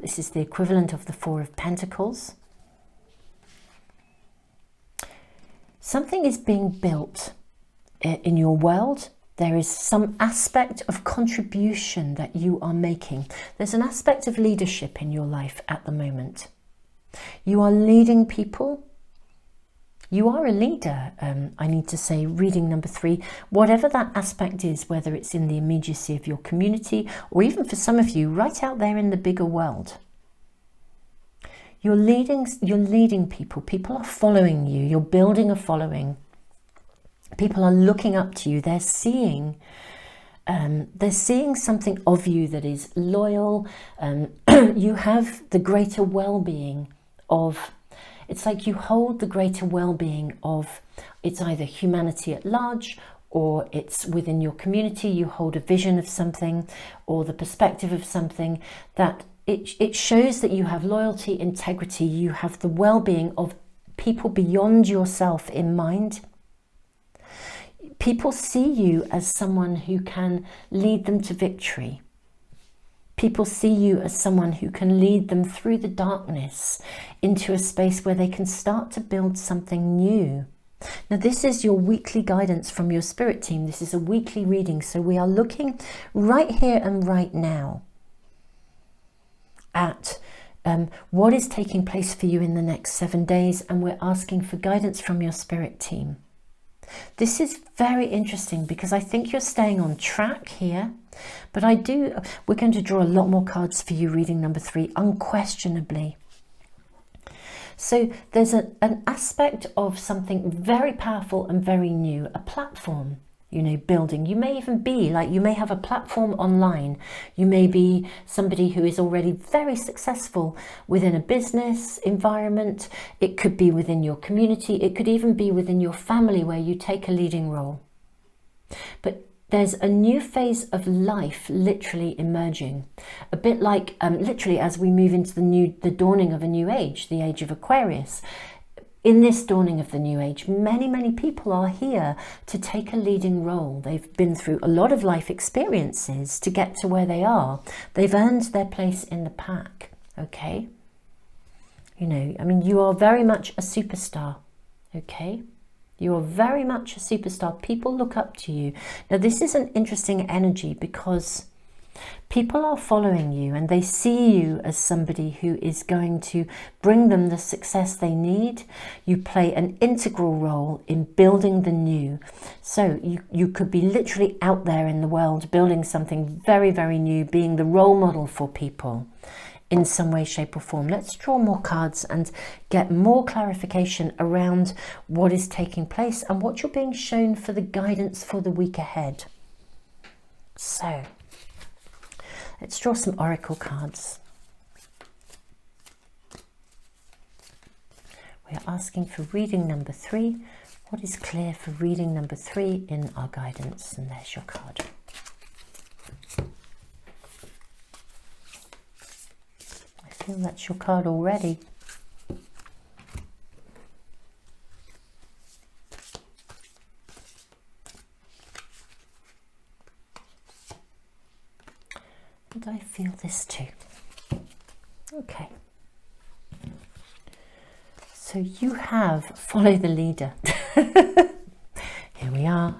S1: This is the equivalent of the Four of Pentacles. Something is being built in your world. There is some aspect of contribution that you are making. There's an aspect of leadership in your life at the moment. You are leading people. You are a leader, I need to say, reading number 3. Whatever that aspect is, whether it's in the immediacy of your community or even for some of you right out there in the bigger world. You're leading people. People are following you. You're building a following. People are looking up to you. They're seeing something of you that is loyal. You have the greater well-being of, it's like you hold the greater well-being of, it's either humanity at large or it's within your community. You hold a vision of something or the perspective of something that it shows that you have loyalty, integrity. You have the well-being of people beyond yourself in mind. People see you as someone who can lead them to victory. People see you as someone who can lead them through the darkness into a space where they can start to build something new. Now, this is your weekly guidance from your spirit team. This is a weekly reading. So we are looking right here and right now at what is taking place for you in the next 7 days. And we're asking for guidance from your spirit team. This is very interesting because I think you're staying on track here, but we're going to draw a lot more cards for you reading number 3, unquestionably. So there's an aspect of something very powerful and very new, a platform, building. You may even be you may have a platform online. You may be somebody who is already very successful within a business environment. It could be within your community. It could even be within your family where you take a leading role. But there's a new phase of life literally emerging, a bit like literally as we move into the dawning of a new age, the age of Aquarius. In this dawning of the new age, many, many people are here to take a leading role. They've been through a lot of life experiences to get to where they are. They've earned their place in the pack, okay? You are very much a superstar, okay? You are very much a superstar. People look up to you. Now, this is an interesting energy because people are following you and they see you as somebody who is going to bring them the success they need. You play an integral role in building the new. So you could be literally out there in the world building something very, very new, being the role model for people in some way, shape or form. Let's draw more cards and get more clarification around what is taking place and what you're being shown for the guidance for the week ahead. So let's draw some oracle cards. We are asking for reading number 3. What is clear for reading number 3 in our guidance? And there's your card. I feel that's your card already. And I feel this too. Okay. So you have follow the leader. Here we are.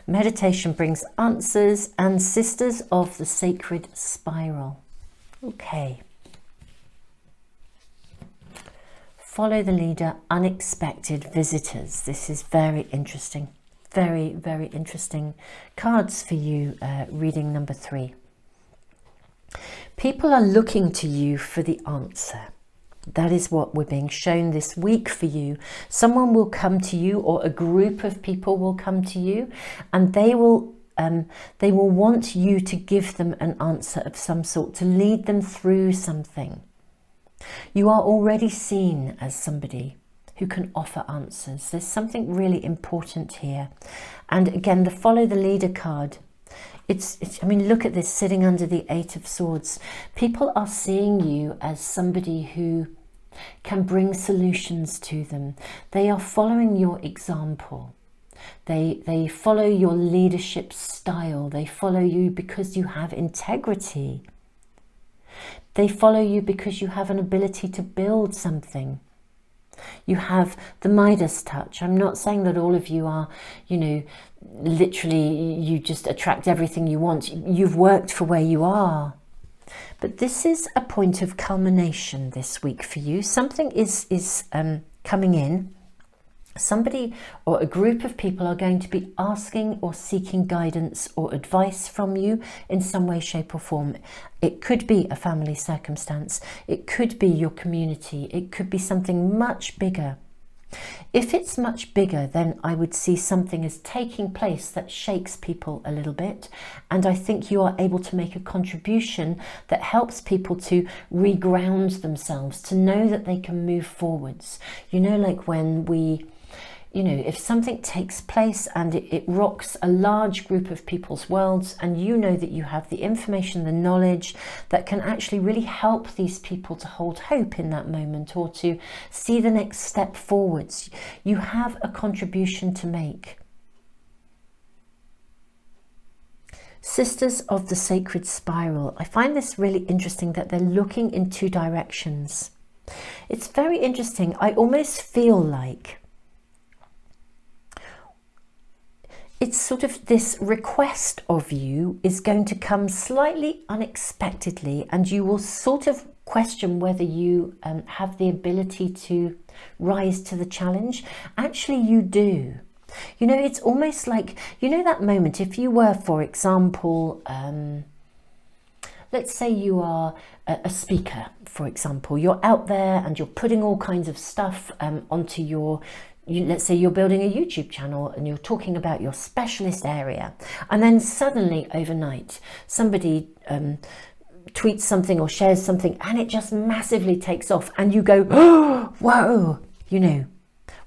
S1: Meditation brings answers and sisters of the sacred spiral. Okay. Follow the leader, unexpected visitors. This is very interesting. Very, very interesting cards for you, reading number 3. People are looking to you for the answer. That is what we're being shown this week for you. Someone will come to you, or a group of people will come to you, and they will want you to give them an answer of some sort, to lead them through something. You are already seen as somebody who can offer answers. There's something really important here. And again, the follow the leader card. I mean, look at this sitting under the 8 of Swords. People are seeing you as somebody who can bring solutions to them. They are following your example. They follow your leadership style. They follow you because you have integrity. They follow you because you have an ability to build something. You have the Midas touch. I'm not saying that all of you are, you know, literally you just attract everything you want. You've worked for where you are. But this is a point of culmination this week for you. Something is coming in. Somebody or a group of people are going to be asking or seeking guidance or advice from you in some way, shape or form. It could be a family circumstance. It could be your community. It could be something much bigger. If it's much bigger, then I would see something is taking place that shakes people a little bit. And I think you are able to make a contribution that helps people to reground themselves, to know that they can move forwards. You know, like when we... You know, if something takes place and it rocks a large group of people's worlds, and you know that you have the information, the knowledge that can actually really help these people to hold hope in that moment or to see the next step forwards, you have a contribution to make. Sisters of the Sacred Spiral. I find this really interesting that they're looking in 2 directions. It's very interesting. I almost feel like it's sort of this request of you is going to come slightly unexpectedly, and you will sort of question whether you have the ability to rise to the challenge. Actually, you do. You know, it's almost like, you know, that moment, if you were, for example, let's say you are a speaker, for example, you're out there and you're putting all kinds of stuff onto your let's say you're building a YouTube channel and you're talking about your specialist area, and then suddenly overnight somebody tweets something or shares something and it just massively takes off, and you go, oh, whoa, you know,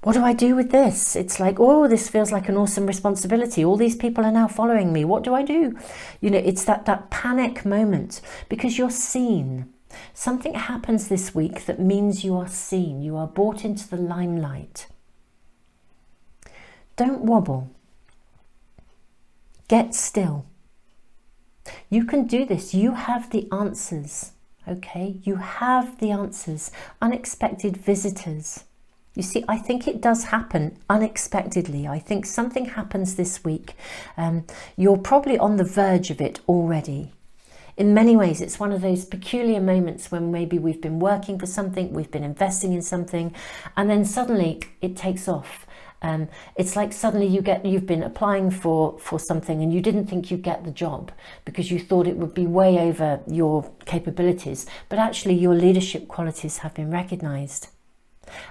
S1: what do I do with this? It's like, oh, this feels like an awesome responsibility. All these people are now following me. What do I do? You know, it's that panic moment because you're seen. Something happens this week that means you are seen. You are brought into the limelight. Don't wobble. Get still. You can do this. You have the answers, okay? You have the answers. Unexpected visitors. You see, I think it does happen unexpectedly. I think something happens this week. You're probably on the verge of it already. In many ways, it's one of those peculiar moments when maybe we've been working for something, we've been investing in something, and then suddenly it takes off. It's like suddenly you've been applying for something and you didn't think you'd get the job because you thought it would be way over your capabilities, but actually your leadership qualities have been recognized.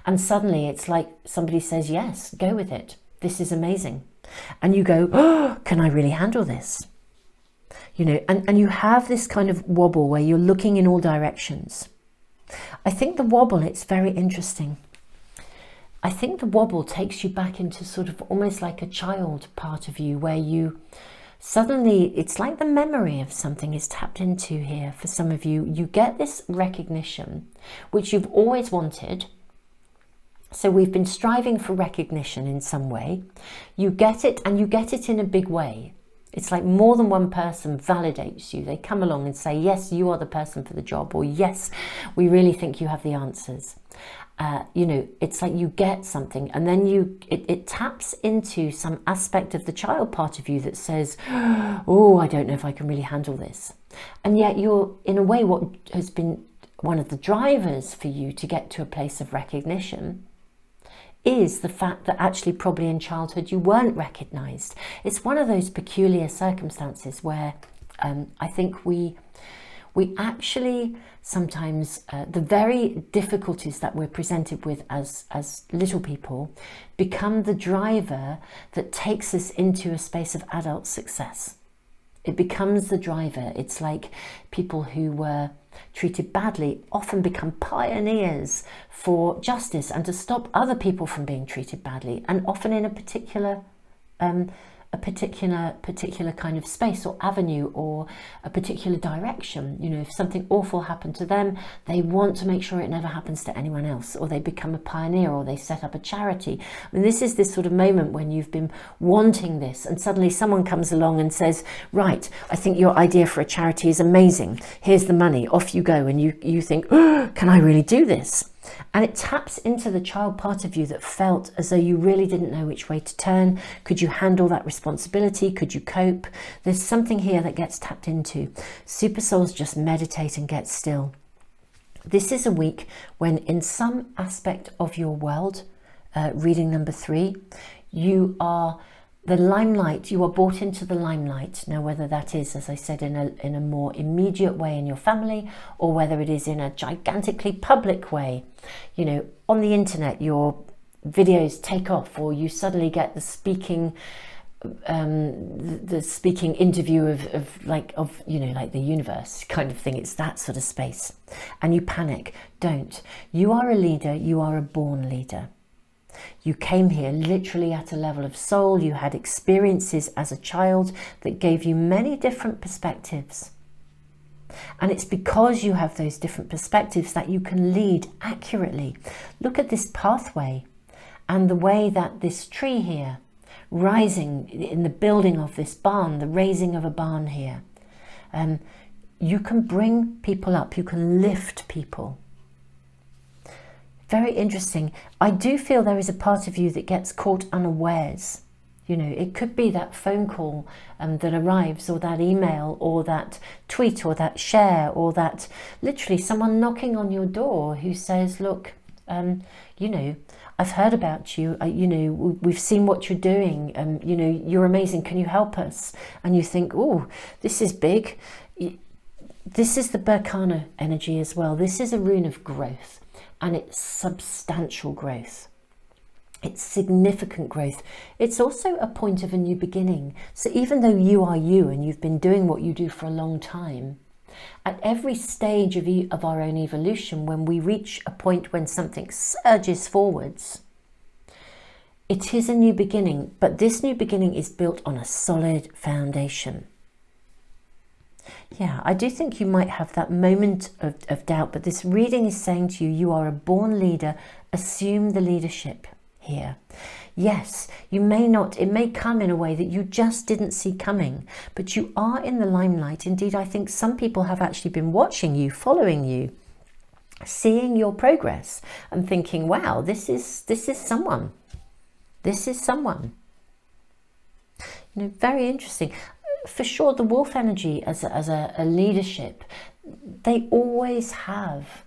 S1: And suddenly it's like somebody says, yes, go with it. This is amazing. And you go, oh, can I really handle this? You know, and you have this kind of wobble where you're looking in all directions. I think the wobble, it's very interesting. I think the wobble takes you back into sort of almost like a child part of you, where you suddenly, it's like the memory of something is tapped into here. For some of you, you get this recognition, which you've always wanted. So we've been striving for recognition in some way. You get it, and you get it in a big way. It's like more than one person validates you. They come along and say, yes, you are the person for the job, or yes, we really think you have the answers. You know, it's like you get something, and then it taps into some aspect of the child part of you that says, oh, I don't know if I can really handle this. And yet you're, in a way, what has been one of the drivers for you to get to a place of recognition is the fact that actually probably in childhood you weren't recognized. It's one of those peculiar circumstances where I think we actually sometimes, the very difficulties that we're presented with as little people become the driver that takes us into a space of adult success. It becomes the driver. It's like people who were treated badly often become pioneers for justice and to stop other people from being treated badly, and often in a particular kind of space or avenue or a particular direction. You know, if something awful happened to them, they want to make sure it never happens to anyone else, or they become a pioneer, or they set up a charity. I mean, this is this sort of moment when you've been wanting this, and suddenly someone comes along and says, right, I think your idea for a charity is amazing. Here's the money, off you go. And you think, oh, can I really do this? And it taps into the child part of you that felt as though you really didn't know which way to turn. Could you handle that responsibility? Could you cope? There's something here that gets tapped into. Super souls just meditate and get still. This is a week when in some aspect of your world, reading number 3, you are the limelight, you are brought into the limelight. Now, whether that is, as I said, in a more immediate way in your family, or whether it is in a gigantically public way, you know, on the internet, your videos take off, or you suddenly get the speaking interview of you know, like the universe kind of thing. It's that sort of space, and you panic. Don't. You are a leader. You are a born leader. You came here literally at a level of soul. You had experiences as a child that gave you many different perspectives. And it's because you have those different perspectives that you can lead accurately. Look at this pathway and the way that this tree here, rising in the building of this barn, the raising of a barn here, you can bring people up, you can lift people. Very interesting. I do feel there is a part of you that gets caught unawares. You know, it could be that phone call that arrives, or that email, or that tweet, or that share, or that literally someone knocking on your door who says, look, you know, I've heard about you, you know, we've seen what you're doing, you know, you're amazing, can you help us? And you think, oh, this is big. This is the Berkana energy as well. This is a rune of growth. And it's substantial growth. It's significant growth. It's also a point of a new beginning. So even though you are you and you've been doing what you do for a long time, at every stage of our own evolution, when we reach a point when something surges forwards, it is a new beginning, but this new beginning is built on a solid foundation. Yeah, I do think you might have that moment of doubt, but this reading is saying to you, you are a born leader. Assume the leadership here. Yes, you may not, it may come in a way that you just didn't see coming, but you are in the limelight. Indeed, I think some people have actually been watching you, following you, seeing your progress and thinking, wow, this is someone. This is someone. You know, very interesting. For sure, the wolf energy as a leadership, they always have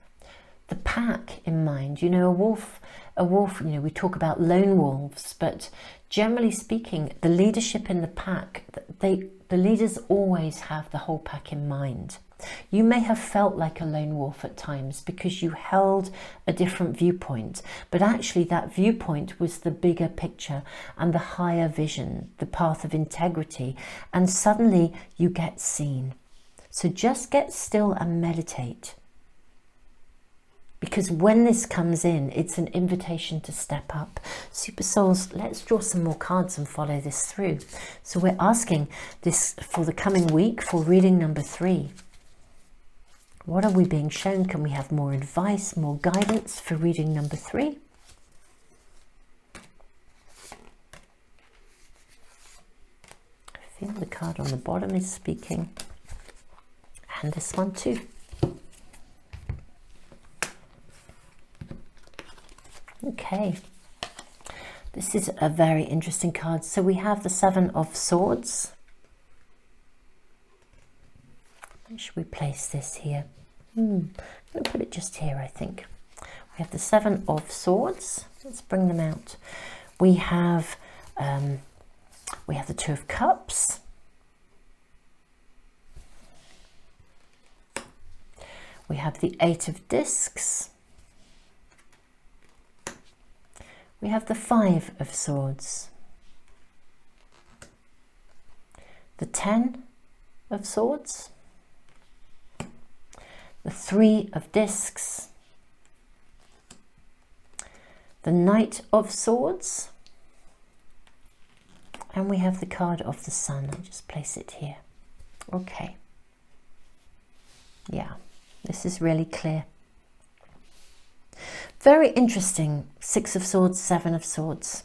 S1: the pack in mind. You know, a wolf a wolf, you know, we talk about lone wolves, but generally speaking, the leadership in the pack, the leaders always have the whole pack in mind. You may have felt like a lone wolf at times because you held a different viewpoint, but actually that viewpoint was the bigger picture and the higher vision, the path of integrity, and suddenly you get seen. So just get still and meditate. Because when this comes in, it's an invitation to step up. Super Souls, let's draw some more cards and follow this through. So we're asking this for the coming week for reading number 3. What are we being shown? Can we have more advice, more guidance for reading number 3? I feel the card on the bottom is speaking. And this one too. Okay. This is a very interesting card. So we have the 7 of Swords. Where should we place this here? I'm going to put it just here, I think. We have the 7 of Swords. Let's bring them out. We have the 2 of Cups. We have the 8 of Discs. We have the 5 of Swords. The 10 of Swords. The 3 of Discs, the Knight of Swords, and we have the card of the Sun. I'll just place it here. Okay. Yeah, this is really clear. Very interesting. 6 of Swords, 7 of Swords.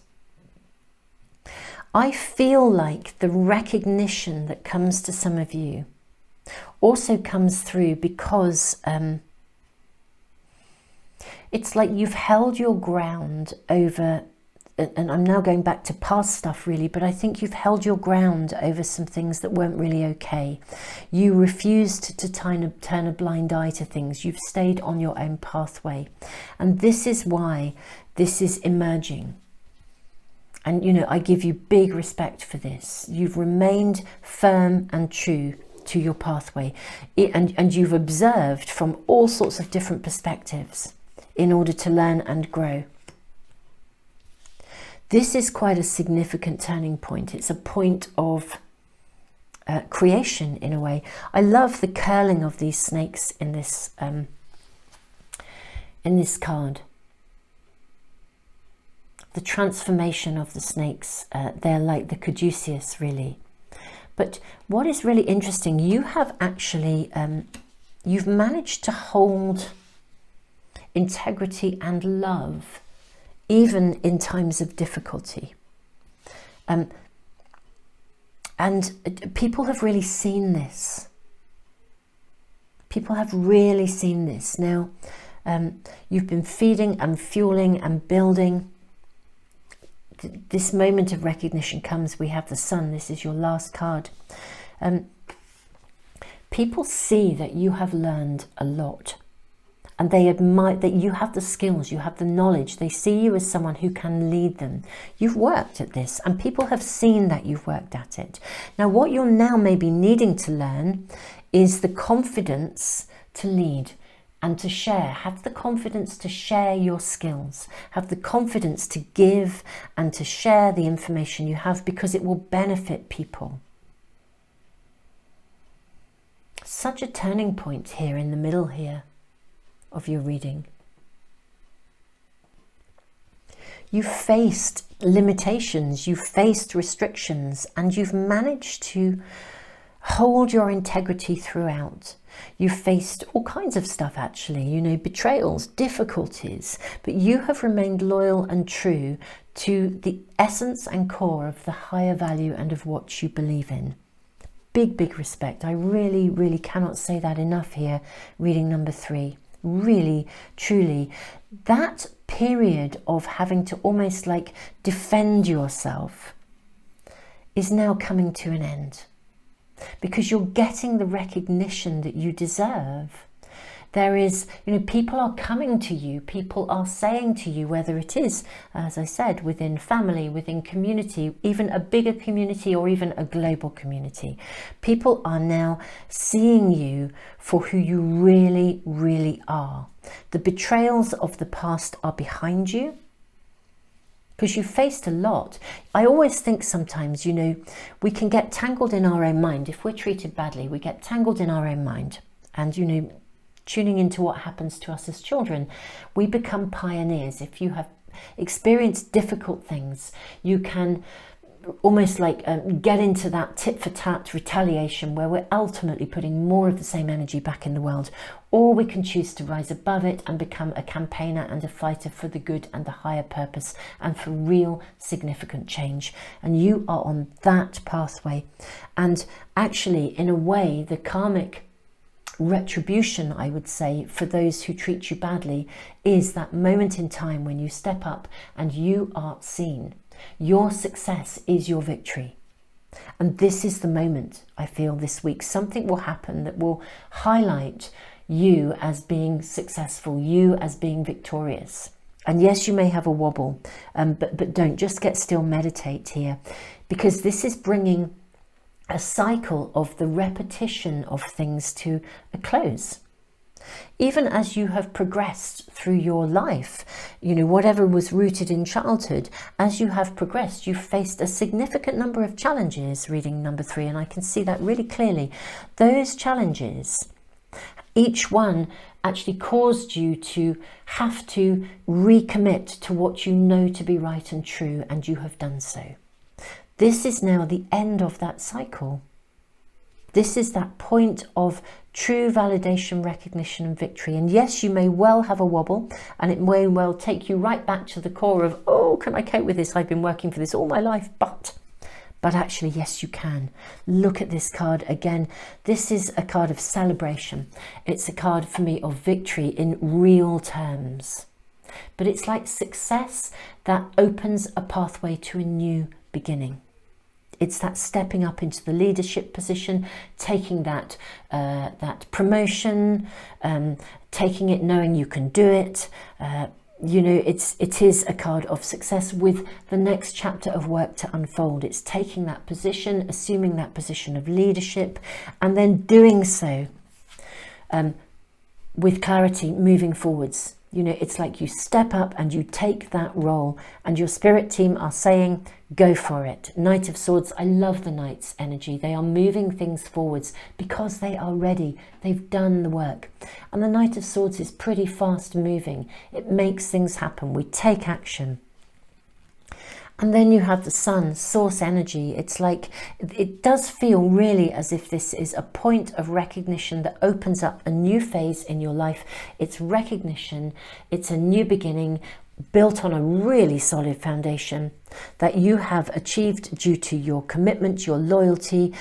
S1: I feel like the recognition that comes to some of you also comes through because it's like you've held your ground over, and I'm now going back to past stuff really, but I think you've held your ground over some things that weren't really okay. You refused to turn a blind eye to things. You've stayed on your own pathway. And this is why this is emerging. And, you know, I give you big respect for this. You've remained firm and true to your pathway, and you've observed from all sorts of different perspectives in order to learn and grow. This is quite a significant turning point. It's a point of creation in a way. I love the curling of these snakes in this card. The transformation of the snakes, they're like the caduceus really. But what is really interesting, you have actually, you've managed to hold integrity and love, even in times of difficulty. And people have really seen this. People have really seen this. Now, you've been feeding and fueling and building. This moment of recognition comes. We have the Sun. This is your last card. People see that you have learned a lot, and they admire that you have the skills, you have the knowledge. They see you as someone who can lead them. You've worked at this, and people have seen that you've worked at it. Now, what you're now maybe needing to learn is the confidence to lead and to share. Have the confidence to share your skills. Have the confidence to give and to share the information you have, because it will benefit people. Such a turning point here in the middle here of your reading. You've faced limitations, you've faced restrictions, and you've managed to hold your integrity throughout. You've faced all kinds of stuff actually, you know, betrayals, difficulties, but you have remained loyal and true to the essence and core of the higher value and of what you believe in. Big, big respect. I really, really cannot say that enough here, reading number 3. Really, truly, that period of having to almost like defend yourself is now coming to an end, because you're getting the recognition that you deserve. There is, people are coming to you, people are saying to you, whether it is, as I said, within family, within community, even a bigger community or even a global community. People are now seeing you for who you really, really are. The betrayals of the past are behind you, because you faced a lot. I always think sometimes, we can get tangled in our own mind. If we're treated badly, we get tangled in our own mind. And, tuning into what happens to us as children, we become pioneers. If you have experienced difficult things, you can almost like get into that tit-for-tat retaliation where we're ultimately putting more of the same energy back in the world. Or we can choose to rise above it and become a campaigner and a fighter for the good and the higher purpose and for real significant change. And you are on that pathway. And actually, in a way, the karmic retribution, I would say, for those who treat you badly is that moment in time when you step up and you are seen. Your success is your victory. And this is the moment, I feel, this week. Something will happen that will highlight you as being successful, you as being victorious. And yes, you may have a wobble, but don't just get still, meditate here, because this is bringing a cycle of the repetition of things to a close. Even as you have progressed through your life, whatever was rooted in childhood, as you have progressed, you've faced a significant number of challenges, reading number 3, and I can see that really clearly. Those challenges, each one actually caused you to have to recommit to what you know to be right and true, and you have done so. This is now the end of that cycle. This is that point of true validation, recognition and victory. And yes, you may well have a wobble, and it may well take you right back to the core of, oh, can I cope with this? I've been working for this all my life, but actually, yes, you can. Look at this card again. This is a card of celebration. It's a card for me of victory in real terms. But it's like success that opens a pathway to a new beginning. It's that stepping up into the leadership position, taking that promotion, taking it knowing you can do it. It is a card of success with the next chapter of work to unfold. It's taking that position, assuming that position of leadership, and then doing so with clarity, moving forwards. It's like you step up and you take that role, and your spirit team are saying, go for it. Knight of Swords, I love the Knight's energy. They are moving things forwards because they are ready. They've done the work. And the Knight of Swords is pretty fast moving. It makes things happen. We take action. And then you have the Sun, source energy. It's like, it does feel really as if this is a point of recognition that opens up a new phase in your life. It's recognition. It's a new beginning built on a really solid foundation that you have achieved due to your commitment, your loyalty,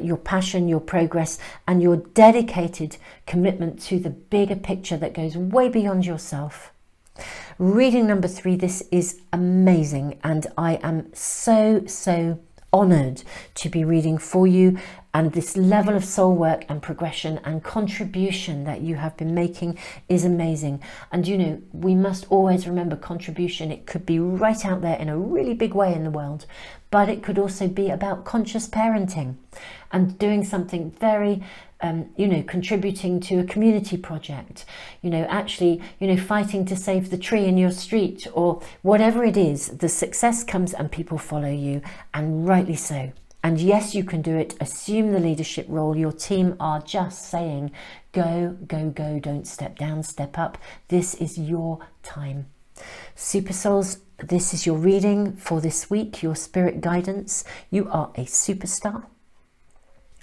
S1: your passion, your progress, and your dedicated commitment to the bigger picture that goes way beyond yourself. Reading number 3, this is amazing, and I am so honoured to be reading for you, and this level of soul work and progression and contribution that you have been making is amazing. And we must always remember contribution. It could be right out there in a really big way in the world, but it could also be about conscious parenting and doing something very contributing to a community project, actually, fighting to save the tree in your street, or whatever it is. The success comes and people follow you, and rightly so. And yes, you can do it. Assume the leadership role. Your team are just saying, go, go, go, don't step down, step up. This is your time. Super Souls, this is your reading for this week, your spirit guidance. You are a superstar.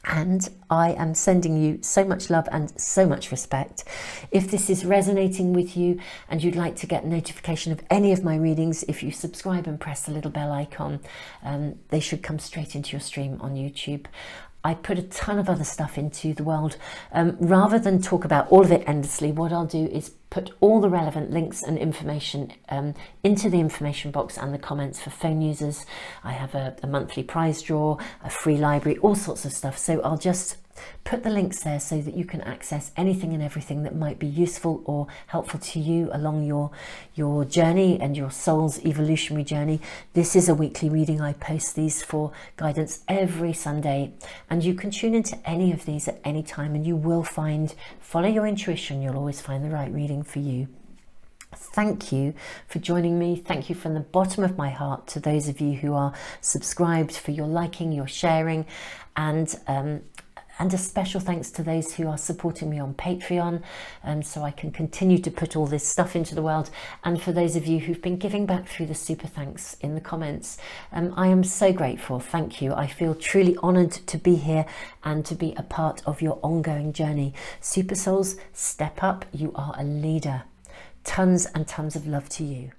S1: And I am sending you so much love and so much respect. If this is resonating with you and you'd like to get notification of any of my readings, if you subscribe and press the little bell icon, they should come straight into your stream on YouTube. I put a ton of other stuff into the world. Rather than talk about all of it endlessly, what I'll do is put all the relevant links and information into the information box and the comments for phone users. I have a monthly prize draw, a free library, all sorts of stuff. So I'll just put the links there so that you can access anything and everything that might be useful or helpful to you along your journey and your soul's evolutionary journey. This is a weekly reading. I post these for guidance every Sunday, and you can tune into any of these at any time, and you will follow your intuition, you'll always find the right reading for you. Thank you for joining me. Thank you from the bottom of my heart to those of you who are subscribed, for your liking, your sharing, and a special thanks to those who are supporting me on Patreon, so I can continue to put all this stuff into the world, and for those of you who've been giving back through the super thanks in the comments. I am so grateful. Thank you. I feel truly honoured to be here and to be a part of your ongoing journey. Super souls, step up. You are a leader. Tons and tons of love to you.